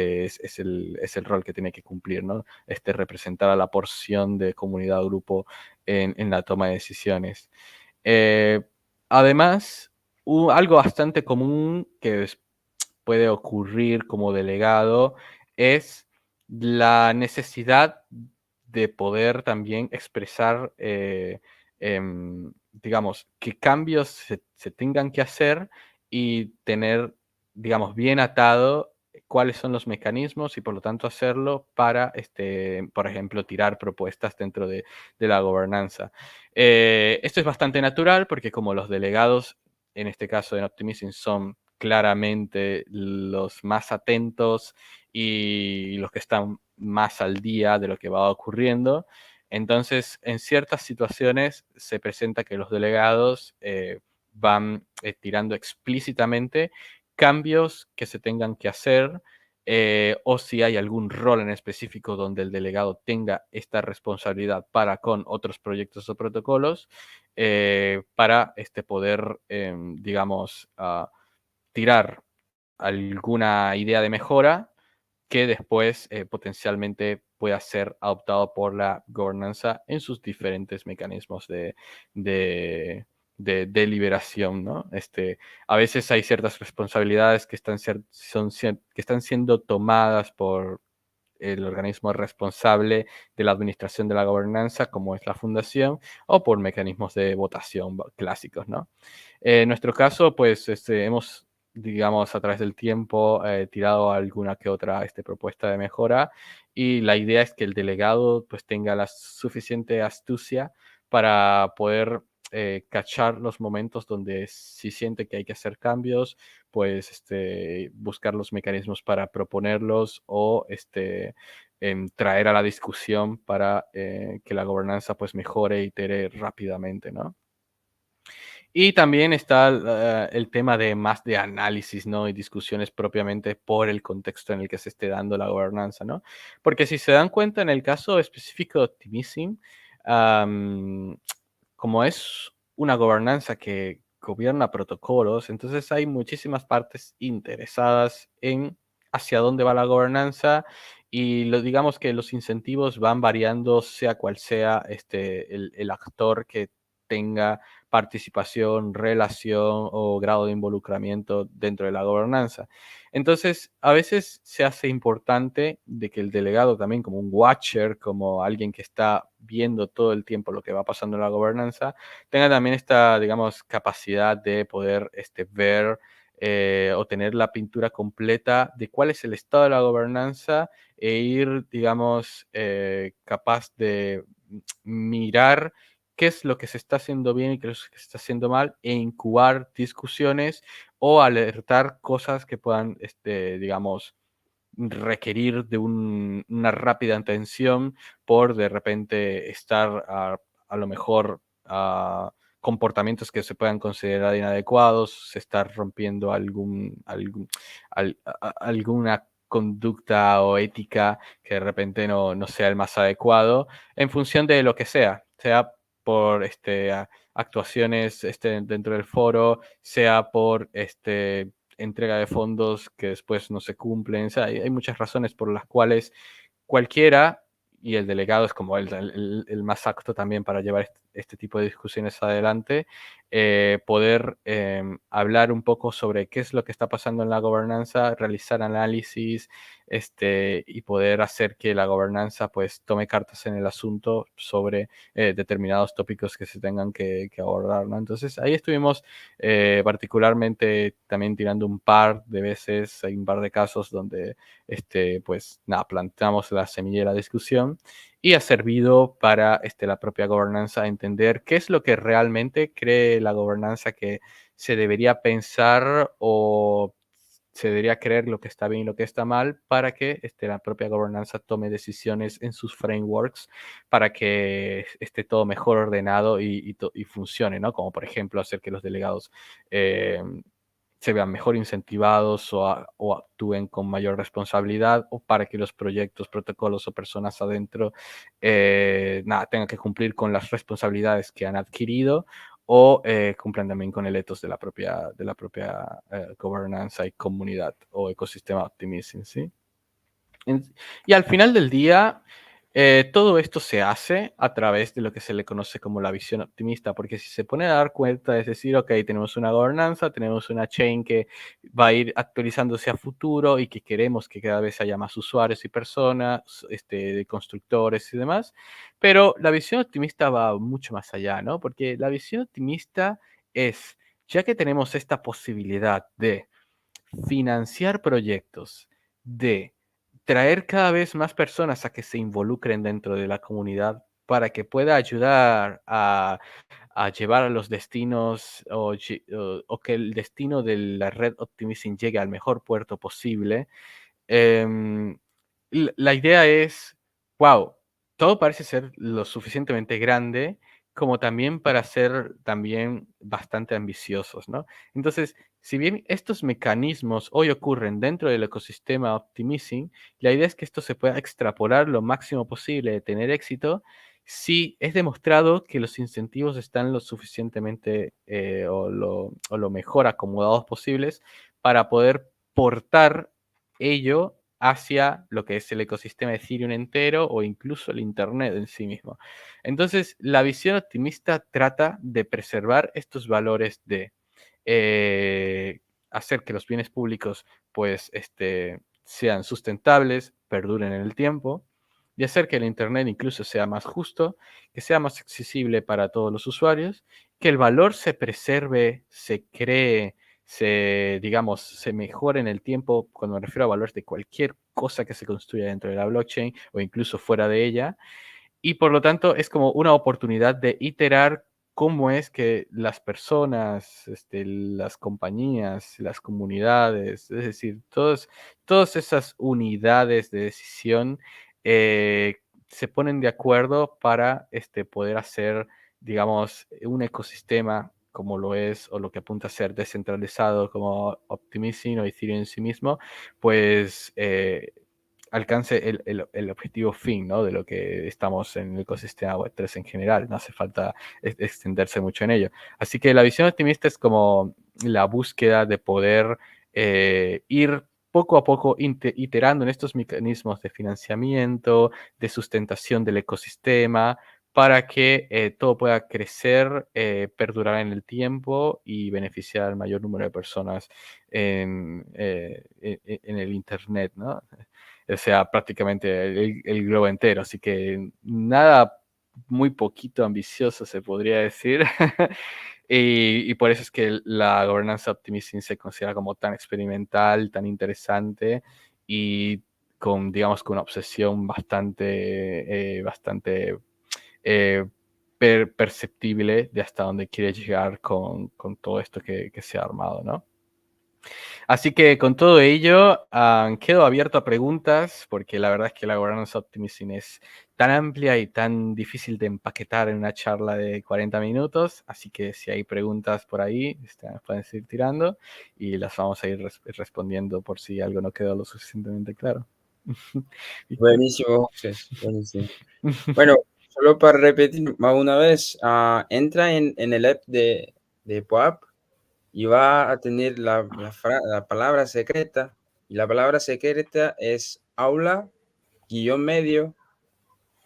el rol que tiene que cumplir, ¿no? Representar a la porción de comunidad o grupo en la toma de decisiones. Eh, Además, algo bastante común que puede ocurrir como delegado es la necesidad de poder también expresar, digamos, qué cambios se tengan que hacer y tener, digamos, bien atado cuáles son los mecanismos y por lo tanto hacerlo para, por ejemplo, tirar propuestas dentro de la gobernanza. Esto es bastante natural porque como los delegados, en este caso en Optimism, son claramente los más atentos y los que están más al día de lo que va ocurriendo. Entonces, en ciertas situaciones se presenta que los delegados van tirando explícitamente cambios que se tengan que hacer, o si hay algún rol en específico donde el delegado tenga esta responsabilidad para con otros proyectos o protocolos, para poder, digamos, tirar alguna idea de mejora que después potencialmente pueda ser adoptado por la gobernanza en sus diferentes mecanismos de, de deliberación, ¿no? A veces hay ciertas responsabilidades que que están siendo tomadas por el organismo responsable de la administración de la gobernanza, como es la fundación, o por mecanismos de votación clásicos, ¿no? En nuestro caso, pues hemos, digamos, a través del tiempo tirado alguna que otra propuesta de mejora y la idea es que el delegado pues tenga la suficiente astucia para poder cachar los momentos donde si siente que hay que hacer cambios, pues buscar los mecanismos para proponerlos o traer a la discusión para que la gobernanza pues mejore e itere rápidamente, ¿no? Y también está el tema de más de análisis, ¿no? Y discusiones propiamente por el contexto en el que se esté dando la gobernanza, ¿no? Porque si se dan cuenta en el caso específico de Optimism, am, como es una gobernanza que gobierna protocolos, entonces hay muchísimas partes interesadas en hacia dónde va la gobernanza y digamos que los incentivos van variando sea cual sea el actor que tenga participación, relación o grado de involucramiento dentro de la gobernanza. Entonces, a veces se hace importante de que el delegado también como un watcher, como alguien que está viendo todo el tiempo lo que va pasando en la gobernanza, tenga también esta, digamos, capacidad de poder ver o tener la pintura completa de cuál es el estado de la gobernanza e ir, digamos, capaz de mirar qué es lo que se está haciendo bien y qué es lo que se está haciendo mal, e incubar discusiones o alertar cosas que puedan, digamos, requerir de una rápida atención por de repente estar a lo mejor comportamientos que se puedan considerar inadecuados, se está rompiendo alguna conducta o ética que de repente no sea el más adecuado, en función de lo que sea por actuaciones dentro del foro, sea por entrega de fondos que después no se cumplen. O sea, hay muchas razones por las cuales cualquiera, y el delegado es como el más apto también para llevar este tipo de discusiones adelante, poder hablar un poco sobre qué es lo que está pasando en la gobernanza, realizar análisis y poder hacer que la gobernanza pues tome cartas en el asunto sobre determinados tópicos que se tengan que abordar, ¿no? Entonces ahí estuvimos particularmente también tirando un par de veces, hay un par de casos donde pues nada, plantamos la semilla de la discusión y ha servido para la propia gobernanza entender qué es lo que realmente cree la gobernanza que se debería pensar o se debería creer lo que está bien y lo que está mal para que la propia gobernanza tome decisiones en sus frameworks para que esté todo mejor ordenado y funcione, ¿no? Como por ejemplo hacer que los delegados eh, se vean mejor incentivados o actúen con mayor responsabilidad, o para que los proyectos, protocolos o personas adentro tengan que cumplir con las responsabilidades que han adquirido o cumplan también con el ethos de la propia gobernanza y comunidad o ecosistema optimism, ¿sí? Y al final del día, todo esto se hace a través de lo que se le conoce como la visión optimista, porque si se pone a dar cuenta, es decir, ok, tenemos una gobernanza, tenemos una chain que va a ir actualizándose a futuro y que queremos que cada vez haya más usuarios y personas, de constructores y demás, pero la visión optimista va mucho más allá, ¿no? Porque la visión optimista es, ya que tenemos esta posibilidad de financiar proyectos, de traer cada vez más personas a que se involucren dentro de la comunidad para que pueda ayudar a llevar a los destinos o que el destino de la red Optimism llegue al mejor puerto posible. Em, la idea es, wow, todo parece ser lo suficientemente grande como también para ser también bastante ambiciosos, ¿no? Entonces, si bien estos mecanismos hoy ocurren dentro del ecosistema Optimism, la idea es que esto se pueda extrapolar lo máximo posible de tener éxito si es demostrado que los incentivos están lo suficientemente o lo mejor acomodados posibles para poder portar ello hacia lo que es el ecosistema de Ethereum entero o incluso el Internet en sí mismo. Entonces, la visión optimista trata de preservar estos valores de eh, hacer que los bienes públicos pues sean sustentables, perduren en el tiempo y hacer que el Internet incluso sea más justo, que sea más accesible para todos los usuarios, que el valor se preserve, se cree, digamos, se mejore en el tiempo, cuando me refiero a valores de cualquier cosa que se construya dentro de la blockchain o incluso fuera de ella, y por lo tanto es como una oportunidad de iterar cómo es que las personas, las compañías, las comunidades, es decir, todas esas unidades de decisión eh, se ponen de acuerdo para poder hacer, digamos, un ecosistema como lo es o lo que apunta a ser descentralizado como Optimism o Ethereum en sí mismo, pues alcance el objetivo fin, ¿no? De lo que estamos en el ecosistema Web3 en general. No hace falta extenderse mucho en ello. Así que la visión optimista es como la búsqueda de poder ir poco a poco iterando en estos mecanismos de financiamiento, de sustentación del ecosistema, para que todo pueda crecer, perdurar en el tiempo y beneficiar al mayor número de personas en el Internet, ¿no? O sea, prácticamente el globo entero. Así que nada, muy poquito ambicioso se podría decir. Y por eso es que la gobernanza optimism se considera como tan experimental, tan interesante y digamos, con una obsesión bastante eh, perceptible de hasta dónde quiere llegar con todo esto que se ha armado, ¿no? Así que con todo ello, quedo abierto a preguntas, porque la verdad es que la Governance Optimism es tan amplia y tan difícil de empaquetar en una charla de 40 minutos. Así que si hay preguntas por ahí, nos pueden seguir tirando y las vamos a ir respondiendo por si algo no quedó lo suficientemente claro. Víctor. Buenísimo, José, buenísimo. Bueno, solo para repetir más una vez, entra en el app de POAP y va a tener la palabra secreta, y la palabra secreta es aula-medio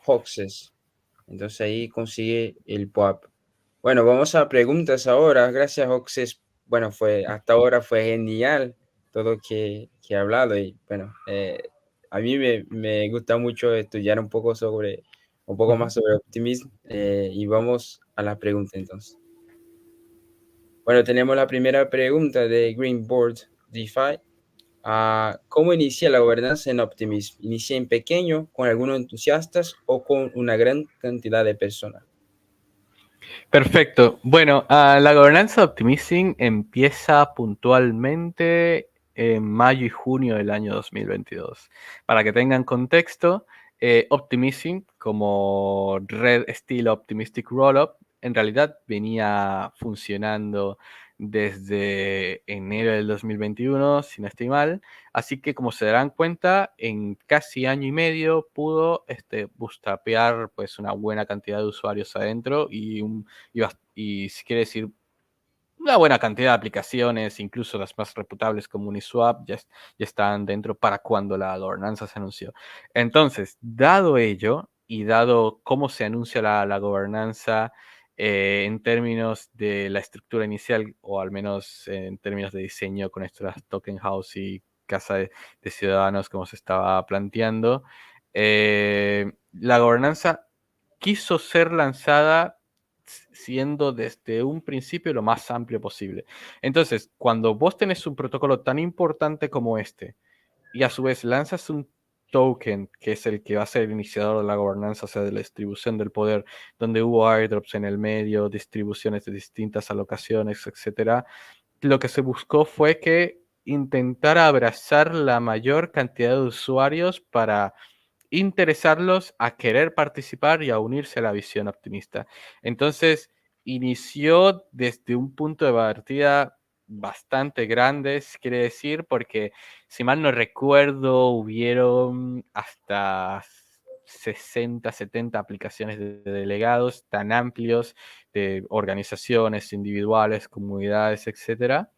Hoxes. Entonces ahí consigue el POAP. Bueno, vamos a preguntas ahora. Gracias, Hoxes. Bueno, hasta ahora fue genial todo que he hablado y bueno, a mí me gusta mucho estudiar un poco más sobre optimismo, y vamos a la pregunta entonces. Bueno, tenemos la primera pregunta de Greenboard DeFi. ¿Cómo inicia la gobernanza en Optimism? ¿Inicia en pequeño, con algunos entusiastas o con una gran cantidad de personas? Perfecto. Bueno, la gobernanza Optimism empieza puntualmente en mayo y junio del año 2022. Para que tengan contexto, Optimism, como red estilo Optimistic Rollup, en realidad venía funcionando desde enero del 2021, si no estoy mal. Así que, como se darán cuenta, en casi año y medio pudo bootstrapear pues, una buena cantidad de usuarios adentro y si quiere decir una buena cantidad de aplicaciones, incluso las más reputables como Uniswap, ya están dentro para cuando la gobernanza se anunció. Entonces, dado ello y dado cómo se anuncia la gobernanza en términos de la estructura inicial, o al menos en términos de diseño con estas token house y casa de ciudadanos como se estaba planteando, la gobernanza quiso ser lanzada siendo desde un principio lo más amplio posible. Entonces, cuando vos tenés un protocolo tan importante como este, y a su vez lanzas un token, que es el que va a ser el iniciador de la gobernanza, o sea, de la distribución del poder, donde hubo airdrops en el medio, distribuciones de distintas alocaciones, etcétera, lo que se buscó fue que intentara abrazar la mayor cantidad de usuarios para interesarlos a querer participar y a unirse a la visión optimista. Entonces, inició desde un punto de partida bastante grande, quiere decir, porque si mal no recuerdo, hubieron hasta 60, 70 aplicaciones de delegados tan amplios de organizaciones individuales, comunidades, etcétera.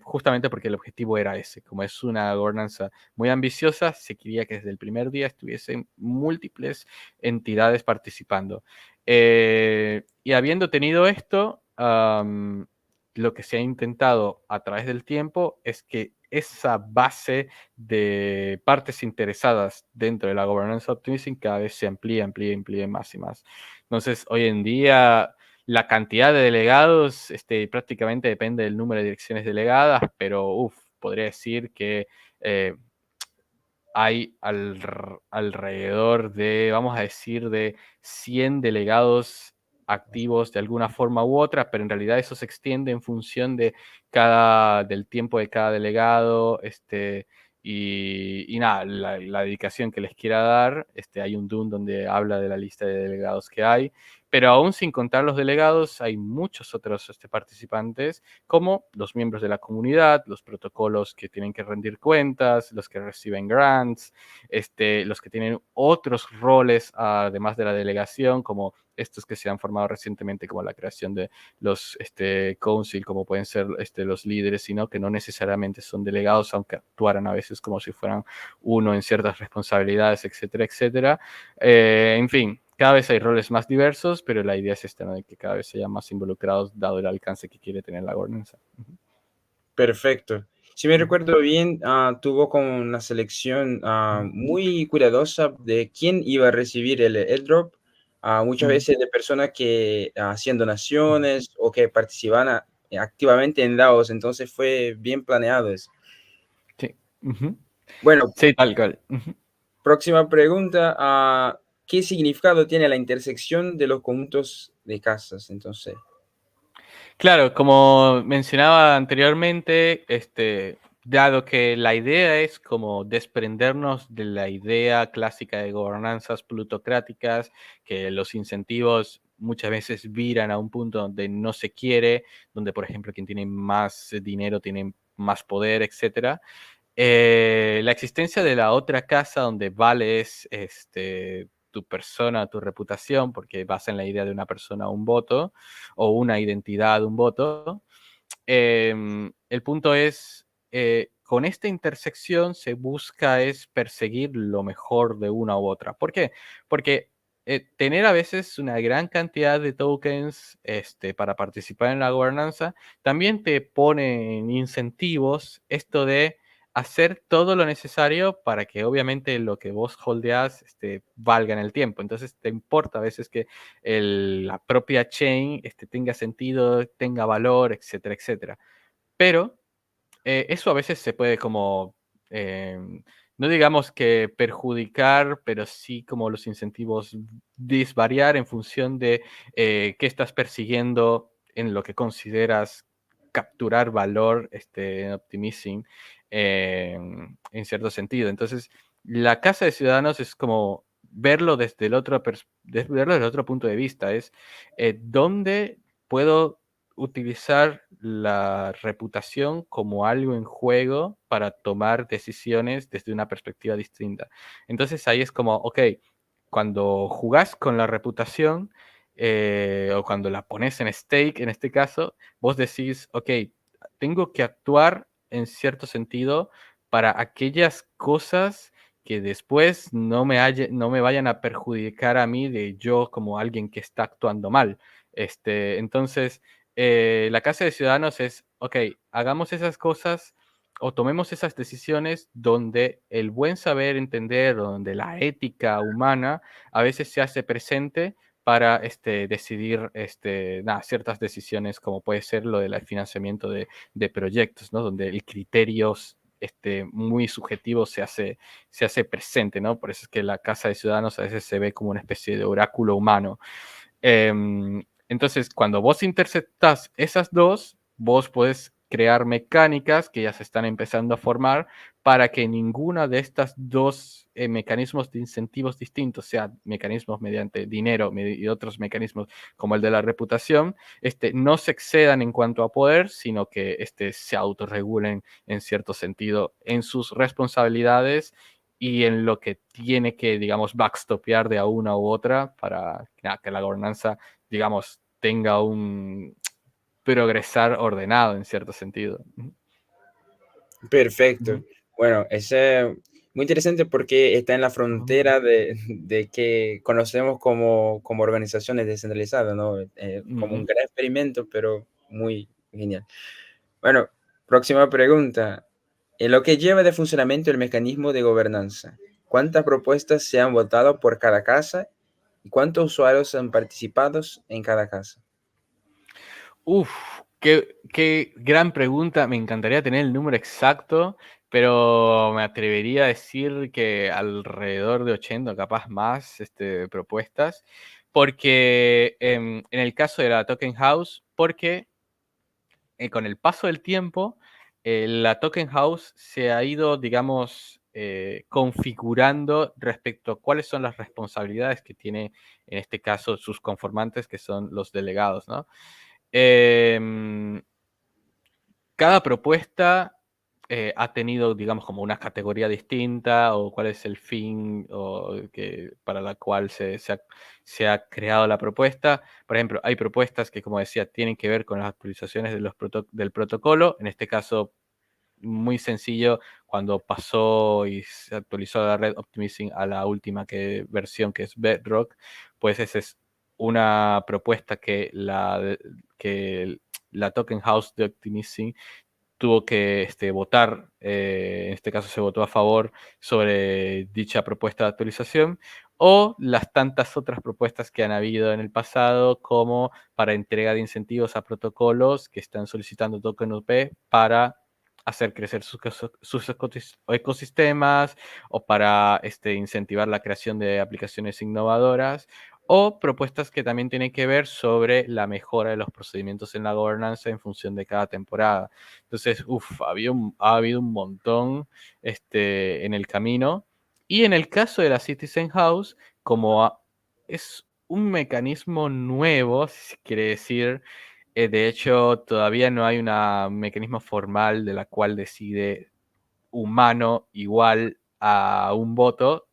Justamente porque el objetivo era ese. Como es una gobernanza muy ambiciosa, se quería que desde el primer día estuviesen múltiples entidades participando. Y habiendo tenido esto, lo que se ha intentado a través del tiempo es que esa base de partes interesadas dentro de la gobernanza optimizing cada vez se amplíe más y más. Entonces, hoy en día la cantidad de delegados prácticamente depende del número de direcciones delegadas, pero podría decir que hay alrededor de, vamos a decir, de 100 delegados activos de alguna forma u otra, pero en realidad eso se extiende en función del tiempo de cada delegado, y nada, la dedicación que les quiera dar. Hay un DUN donde habla de la lista de delegados que hay, pero aún sin contar los delegados, hay muchos otros participantes, como los miembros de la comunidad, los protocolos que tienen que rendir cuentas, los que reciben grants, los que tienen otros roles además de la delegación, como estos que se han formado recientemente, como la creación de los council, como pueden ser los líderes, sino que no necesariamente son delegados, aunque actuaran a veces como si fueran uno en ciertas responsabilidades, etcétera, etcétera. En fin, cada vez hay roles más diversos, pero la idea es esta, ¿no? De que cada vez se hayan más involucrados, dado el alcance que quiere tener la gobernanza. Perfecto. Si me recuerdo bien, tuvo como una selección muy cuidadosa de quién iba a recibir el airdrop, muchas veces de personas que hacían donaciones o que participaban activamente en DAOs, entonces fue bien planeado eso. Sí. Ujú. Bueno, Sí, tal cual. Ujú. próxima pregunta, ¿qué significado tiene la intersección de los conjuntos de casas? Entonces, Claro, como mencionaba anteriormente, dado que la idea es como desprendernos de la idea clásica de gobernanzas plutocráticas, que los incentivos muchas veces viran a un punto donde no se quiere, donde por ejemplo quien tiene más dinero tiene más poder, etcétera. La existencia de la otra casa donde vale es tu persona, tu reputación, porque basa en la idea de una persona un voto, o una identidad un voto. El punto es, con esta intersección se busca es perseguir lo mejor de una u otra. ¿Por qué? Porque tener a veces una gran cantidad de tokens para participar en la gobernanza también te pone en incentivos esto de hacer todo lo necesario para que obviamente lo que vos holdeás valga en el tiempo. Entonces te importa a veces que la propia chain tenga sentido, tenga valor, etcétera, etcétera. Pero eso a veces se puede como, no digamos que perjudicar, pero sí como los incentivos disvariar en función de qué estás persiguiendo en lo que consideras capturar valor en Optimizing en cierto sentido. Entonces, la Casa de Ciudadanos es como verlo desde verlo desde el otro punto de vista, es dónde puedo utilizar la reputación como algo en juego para tomar decisiones desde una perspectiva distinta. Entonces ahí es como, ok, cuando jugás con la reputación o cuando la pones en stake, en este caso, vos decís, ok, tengo que actuar en cierto sentido para aquellas cosas que después no me vayan a perjudicar a mí de yo como alguien que está actuando mal. Entonces, la Casa de Ciudadanos es, ok, hagamos esas cosas o tomemos esas decisiones donde el buen saber entender, donde la ética humana a veces se hace presente para decidir ciertas decisiones, como puede ser lo del financiamiento de proyectos, ¿no? Donde el criterio muy subjetivo se hace presente, ¿no? Por eso es que la Casa de Ciudadanos a veces se ve como una especie de oráculo humano. Entonces, cuando vos interceptás esas dos, vos podés crear mecánicas que ya se están empezando a formar para que ninguna de estas dos mecanismos de incentivos distintos, sea mecanismos mediante dinero y otros mecanismos como el de la reputación, no se excedan en cuanto a poder, sino que se autorregulen en cierto sentido en sus responsabilidades y en lo que tiene que, digamos, backstopear de a una u otra para que la gobernanza, digamos, tenga un progresar ordenado en cierto sentido. Perfecto. Ujú, Bueno, ese muy interesante porque está en la ujú, frontera de que conocemos como organizaciones descentralizadas, ¿no? Como un ujú. gran experimento, pero muy genial. Bueno, próxima pregunta. En lo que lleva de funcionamiento el mecanismo de gobernanza, ¿cuántas propuestas se han votado por cada casa y cuántos usuarios han participado en cada casa? Uf, qué gran pregunta. Me encantaría tener el número exacto, pero me atrevería a decir que alrededor de 80, capaz más, propuestas. Porque en el caso de la Token House, porque con el paso del tiempo, la Token House se ha ido, digamos, configurando respecto a cuáles son las responsabilidades que tiene, en este caso, sus conformantes, que son los delegados, ¿no? Em, Cada propuesta ha tenido, digamos, como una categoría distinta o cuál es el fin para la cual se ha creado la propuesta. Por ejemplo, hay propuestas que, como decía, tienen que ver con las actualizaciones de del protocolo. En este caso, muy sencillo, cuando pasó y se actualizó la red Optimizing a la última versión, que es Bedrock, pues esa es una propuesta que la Token House de Optimizing tuvo que votar, en este caso se votó a favor sobre dicha propuesta de actualización, o las tantas otras propuestas que han habido en el pasado, como para entrega de incentivos a protocolos que están solicitando token UP para hacer crecer sus ecosistemas o para incentivar la creación de aplicaciones innovadoras o propuestas que también tienen que ver sobre la mejora de los procedimientos en la gobernanza en función de cada temporada. Entonces, ha habido un montón en el camino. Y en el caso de la Citizen House, es un mecanismo nuevo, si se quiere decir, de hecho, todavía no hay un mecanismo formal de la cual decide humano igual a un voto.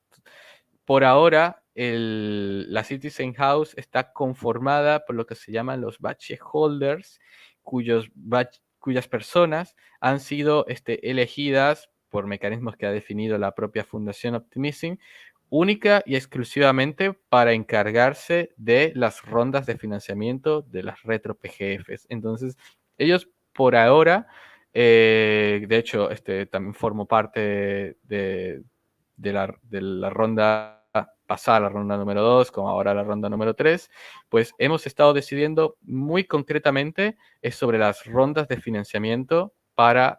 Por ahora, la Citizen House está conformada por lo que se llaman los badge holders, cuyas personas han sido elegidas por mecanismos que ha definido la propia Fundación Optimizing, única y exclusivamente para encargarse de las rondas de financiamiento de las retro PGFs. Entonces, ellos por ahora, de hecho, también formo parte de la ronda pasada, a la ronda número 2, como ahora la ronda número 3, pues hemos estado decidiendo muy concretamente sobre las rondas de financiamiento para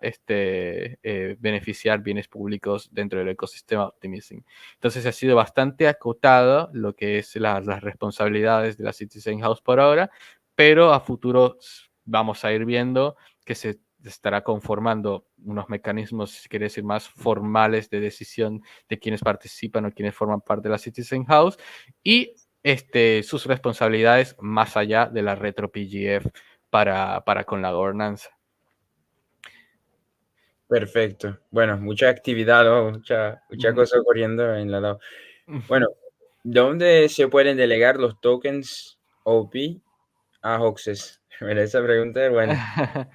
beneficiar bienes públicos dentro del ecosistema Optimizing. Entonces ha sido bastante acotado lo que es las responsabilidades de la Citizen House por ahora, pero a futuro vamos a ir viendo que se estará conformando unos mecanismos, si quiere decir, más formales de decisión de quienes participan o quienes forman parte de la Citizen House, y sus responsabilidades más allá de la retro PGF para con la gobernanza. Perfecto. Bueno, mucha actividad, ¿no? Mucha cosa ocurriendo en la DAO. Bueno, ¿dónde se pueden delegar los tokens OP a Hoxes? Mira, esa pregunta es buena.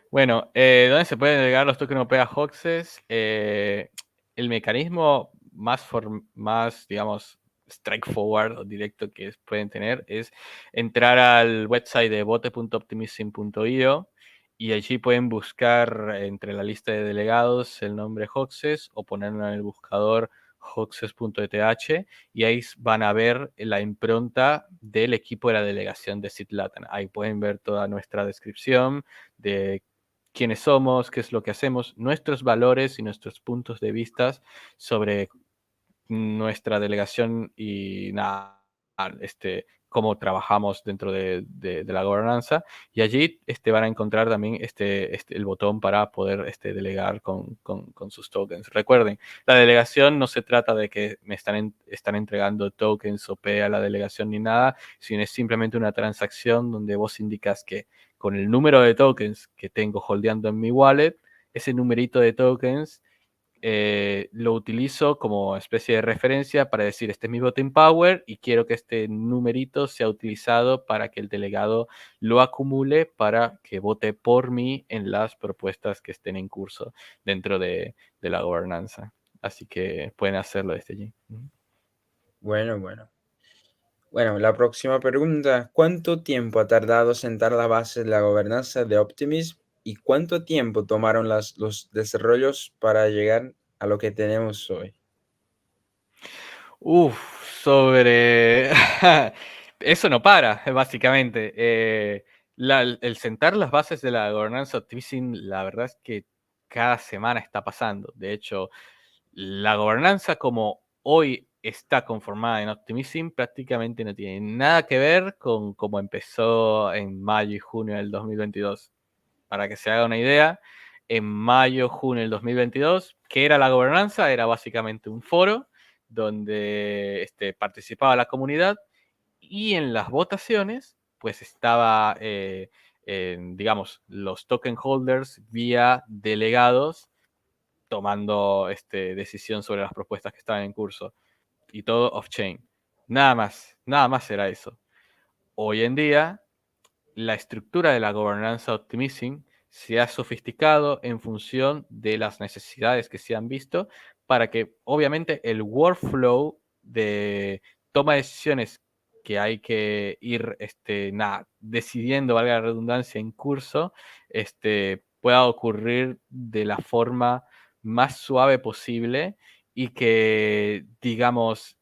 Bueno, ¿dónde se pueden delegar los tokens OPA Hoxes? El mecanismo más, digamos, straightforward o directo que pueden tener es entrar al website de bote.optimism.io y allí pueden buscar entre la lista de delegados el nombre Hoxes o ponerlo en el buscador hoxes.eth y ahí van a ver la impronta del equipo de la delegación de Citlatan. Ahí pueden ver toda nuestra descripción de quiénes somos, qué es lo que hacemos, nuestros valores y nuestros puntos de vista sobre nuestra delegación y nada, cómo trabajamos dentro de la gobernanza. Y allí van a encontrar también el botón para poder delegar con sus tokens. Recuerden, la delegación no se trata de que me están entregando tokens o P a la delegación ni nada, sino es simplemente una transacción donde vos indicas que con el número de tokens que tengo holdeando en mi wallet, ese numerito de tokens lo utilizo como especie de referencia para decir, este es mi voting power y quiero que este numerito sea utilizado para que el delegado lo acumule para que vote por mí en las propuestas que estén en curso dentro de la gobernanza. Así que pueden hacerlo desde allí. Bueno, bueno. Bueno, la próxima pregunta. ¿Cuánto tiempo ha tardado sentar la base de la gobernanza de Optimism y cuánto tiempo tomaron los desarrollos para llegar a lo que tenemos hoy? Sobre... Eso no para, básicamente. El sentar las bases de la gobernanza Optimism, la verdad es que cada semana está pasando. De hecho, la gobernanza como hoy está conformada en Optimism prácticamente no tiene nada que ver con cómo empezó en mayo y junio del 2022. Para que se haga una idea, en mayo, junio del 2022, ¿qué era la gobernanza? Era básicamente un foro donde participaba la comunidad y en las votaciones, pues estaba, digamos, los token holders vía delegados tomando decisión sobre las propuestas que estaban en curso y todo off-chain. Nada más era eso. Hoy en día, la estructura de la gobernanza Optimism se ha sofisticado en función de las necesidades que se han visto para que obviamente el workflow de toma de decisiones que hay que ir decidiendo, valga la redundancia, en curso, pueda ocurrir de la forma más suave posible y que, digamos,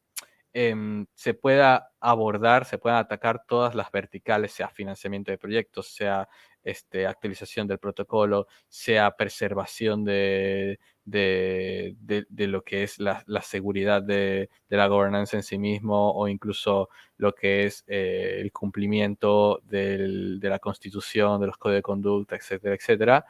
se pueda abordar, se puedan atacar todas las verticales, sea financiamiento de proyectos, sea actualización del protocolo, sea preservación de lo que es la seguridad de la gobernanza en sí mismo o incluso lo que es el cumplimiento de la constitución, de los códigos de conducta, etcétera, etcétera.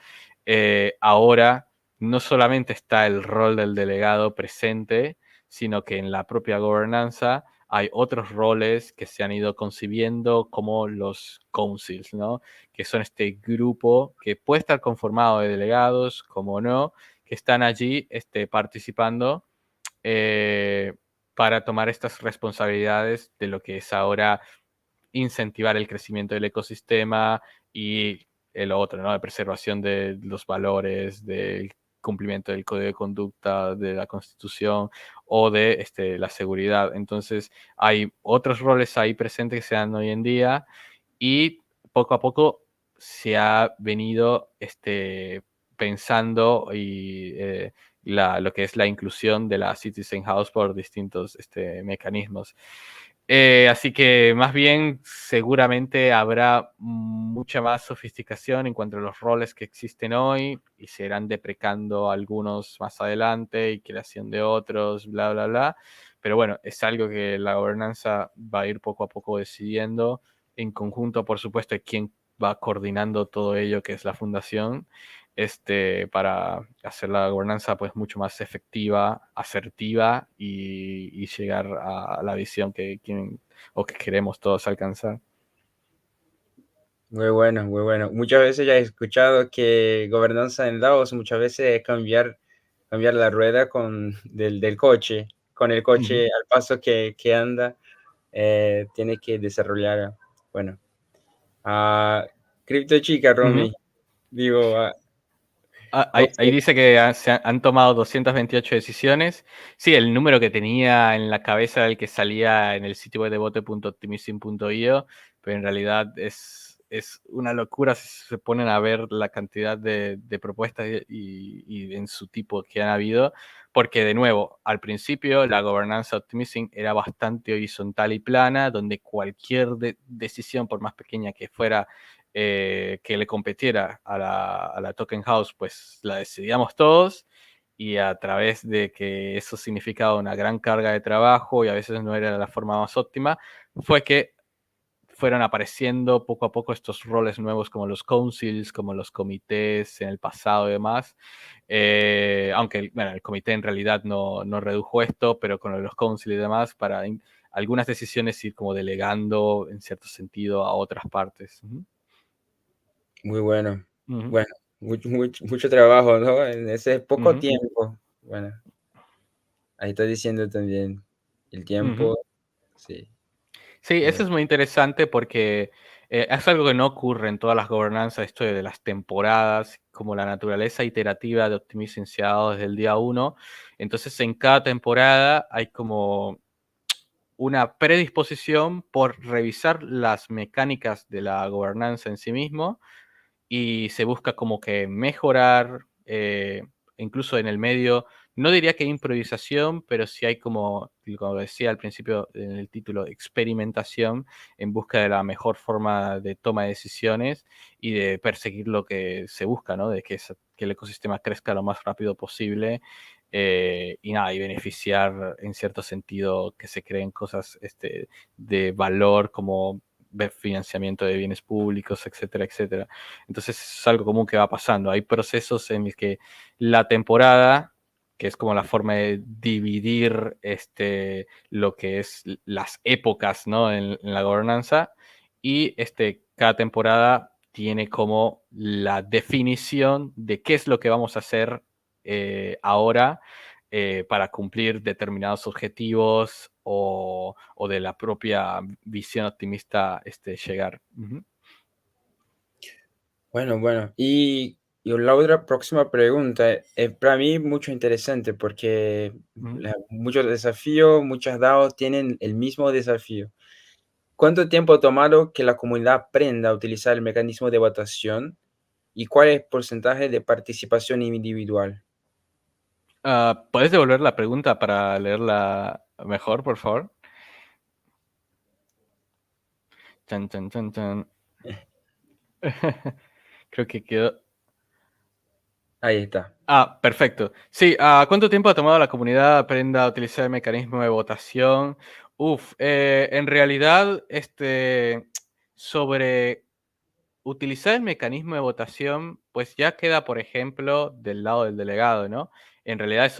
Ahora no solamente está el rol del delegado presente, sino que en la propia gobernanza hay otros roles que se han ido concibiendo como los councils, ¿no? Que son este grupo que puede estar conformado de delegados, como no, que están allí participando eh, para tomar estas responsabilidades de lo que es ahora incentivar el crecimiento del ecosistema y el otro, ¿no? La preservación de los valores, del cumplimiento del código de conducta, de la constitución o de la seguridad. Entonces, hay otros roles ahí presentes que se dan hoy en día y poco a poco se ha venido pensando y lo que es la inclusión de la Citizen House por distintos mecanismos. Así que más bien seguramente habrá mucha más sofisticación en cuanto a los roles que existen hoy y se irán deprecando algunos más adelante y creación de otros, bla, bla, bla. Pero bueno, es algo que la gobernanza va a ir poco a poco decidiendo en conjunto, por supuesto, quién va coordinando todo ello que es la fundación, para hacer la gobernanza pues mucho más efectiva, asertiva y llegar a la visión que quieren o que queremos todos alcanzar. Muy bueno, muy bueno. Muchas veces ya he escuchado que gobernanza en Laos muchas veces es cambiar la rueda del coche, con el Ujú, coche al paso que anda, tiene que desarrollar, bueno, Crypto Chica, ujú. Romy, digo, Ahí José, dice que han tomado 228 decisiones. Sí, el número que tenía en la cabeza era el que salía en el sitio web de bote.optimism.io, pero en realidad es una locura si se ponen a ver la cantidad de propuestas y en su tipo que han habido, porque de nuevo, al principio la gobernanza Optimism era bastante horizontal y plana, donde cualquier decisión, por más pequeña que fuera, que le competiera a la Token House, pues la decidíamos todos, y a través de que eso significaba una gran carga de trabajo y a veces no era la forma más óptima, fue que fueron apareciendo poco a poco estos roles nuevos como los councils, como los comités en el pasado y demás. Aunque bueno, el comité en realidad no redujo esto, pero con los councils y demás, para algunas decisiones ir como delegando en cierto sentido a otras partes. Ujú. muy bueno. Ujú. Bueno, mucho trabajo, ¿no? En ese poco Ujú, tiempo. Bueno, ahí está diciendo también el ujú. tiempo, sí. Sí, Muy eso es muy interesante porque es algo que no ocurre en todas las gobernanzas, esto de las temporadas, como la naturaleza iterativa de Optimism se ha dado desde el día uno. Entonces, en cada temporada hay como una predisposición por revisar las mecánicas de la gobernanza en sí mismo y se busca como que mejorar, incluso en el medio, no diría que improvisación, pero sí hay como decía al principio en el título, experimentación en busca de la mejor forma de toma de decisiones y de perseguir lo que se busca, ¿no? De que el ecosistema crezca lo más rápido posible, y nada, y beneficiar en cierto sentido que se creen cosas de valor como financiamiento de bienes públicos, etcétera, etcétera. Entonces es algo común que va pasando. Hay procesos en los que la temporada, que es como la forma de dividir lo que es las épocas, ¿no? En la gobernanza, y cada temporada tiene como la definición de qué es lo que vamos a hacer ahora para cumplir determinados objetivos o de la propia visión optimista llegar. Ujú, bueno, bueno. Y la otra próxima pregunta es para mí mucho interesante porque ujú. muchos desafíos, muchas DAOs tienen el mismo desafío. ¿Cuánto tiempo ha tomado que la comunidad aprenda a utilizar el mecanismo de votación y cuál es el porcentaje de participación individual? ¿Puedes devolver la pregunta para leerla mejor, por favor? Chan, chan, chan, chan. Creo que quedó. Ahí está. Perfecto. Sí, ¿cuánto tiempo ha tomado la comunidad aprenda a utilizar el mecanismo de votación? En realidad, sobre utilizar el mecanismo de votación, pues ya queda, por ejemplo, del lado del delegado, ¿no? En realidad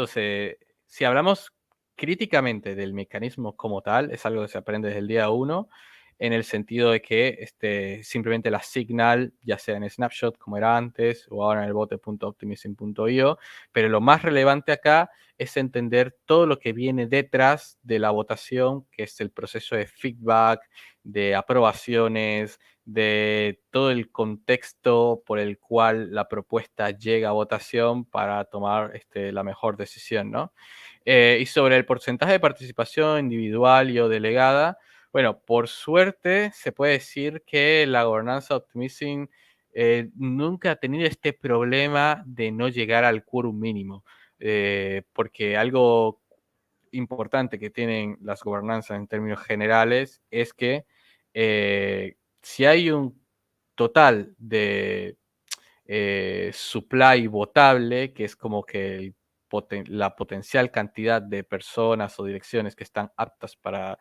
si hablamos críticamente del mecanismo como tal, es algo que se aprende desde el día uno, en el sentido de que simplemente la signal, ya sea en Snapshot como era antes, o ahora en el bote.optimism.io, pero lo más relevante acá es entender todo lo que viene detrás de la votación, que es el proceso de feedback, de aprobaciones, de todo el contexto por el cual la propuesta llega a votación para tomar la mejor decisión, ¿no? Y sobre el porcentaje de participación individual y o delegada, bueno, por suerte se puede decir que la gobernanza Optimism nunca ha tenido este problema de no llegar al quórum mínimo, porque algo importante que tienen las gobernanzas en términos generales es que si hay un total de supply votable, que es como que la potencial cantidad de personas o direcciones que están aptas para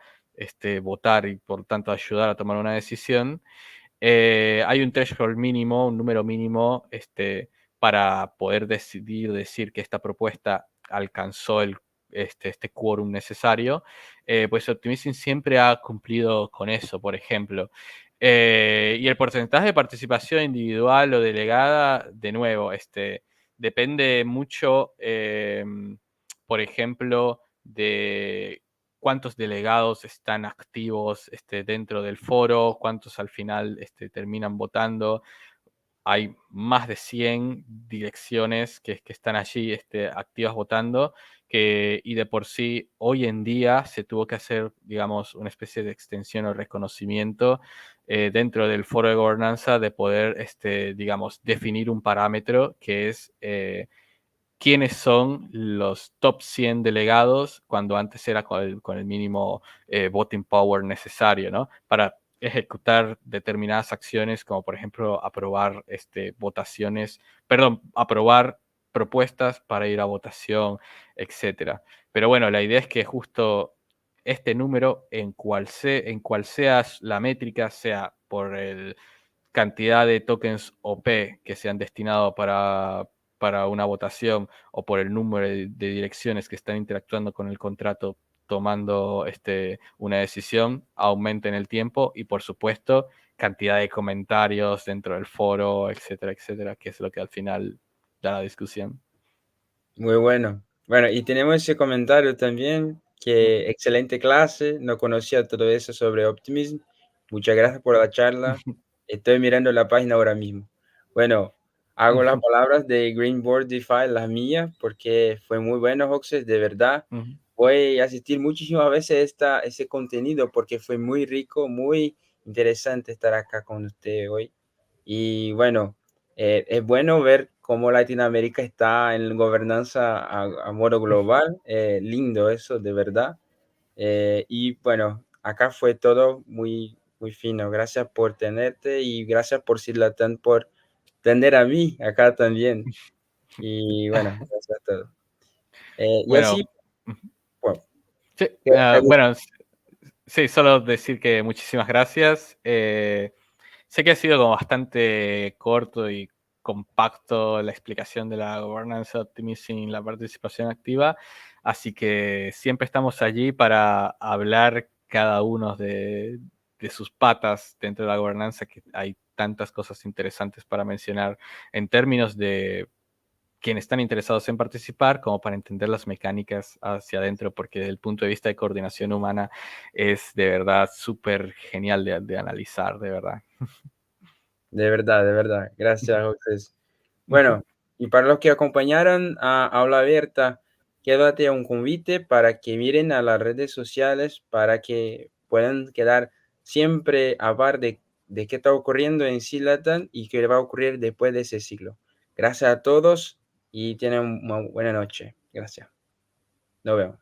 votar y por tanto ayudar a tomar una decisión, hay un threshold mínimo, un número mínimo, para poder decir que esta propuesta alcanzó este quórum necesario. Pues Optimism siempre ha cumplido con eso, por ejemplo. Y el porcentaje de participación individual o delegada, de nuevo, depende mucho, por ejemplo, de cuántos delegados están activos dentro del foro, cuántos al final terminan votando. Hay más de 100 direcciones que están allí activas votando, y de por sí hoy en día se tuvo que hacer, digamos, una especie de extensión o reconocimiento dentro del foro de gobernanza de poder, digamos, definir un parámetro que es quiénes son los top 100 delegados, cuando antes era con el mínimo voting power necesario, ¿no? Para ejecutar determinadas acciones, como por ejemplo aprobar aprobar propuestas para ir a votación, etcétera. Pero bueno, la idea es que justo este número, en cual sea la métrica, sea por el cantidad de tokens OP que se han destinado para una votación, o por el número de direcciones que están interactuando con el contrato tomando una decisión, aumenta en el tiempo, y por supuesto cantidad de comentarios dentro del foro, etcétera, etcétera, que es lo que al final da la discusión. Muy bueno. Bueno, y tenemos ese comentario también, que excelente clase, no conocía todo eso sobre Optimism. Muchas gracias por la charla. Estoy mirando la página ahora mismo. Bueno, hago las palabras de Greenboard DeFi, las mías, porque fue muy bueno, Hoxes, de verdad. Voy a asistir muchísimas veces a ese contenido porque fue muy rico, muy interesante estar acá con usted hoy. Y bueno, es bueno ver cómo Latinoamérica está en gobernanza a modo global. Lindo eso, de verdad. Y bueno, acá fue todo muy, muy fino. Gracias por tenerte y gracias por Silatan por tener a mí acá también. Y bueno, gracias a todos. Y Bueno, así, bueno, sí, me gusta. bueno, sí, solo decir que muchísimas gracias. Sé que ha sido como bastante corto y compacto la explicación de la Governance Optimism y la participación activa, así que siempre estamos allí para hablar cada uno de sus patas dentro de la gobernanza, que hay tantas cosas interesantes para mencionar en términos de quienes están interesados en participar, como para entender las mecánicas hacia adentro, porque desde el punto de vista de coordinación humana es de verdad súper genial de analizar, de verdad. De verdad, de verdad. Gracias, José. Bueno, y para los que acompañaron a Aula Abierta, quédate un convite para que miren a las redes sociales para que puedan quedar siempre a par de qué está ocurriendo en Silatan y qué va a ocurrir después de ese siglo. Gracias a todos y tienen una buena noche. Gracias. Nos vemos.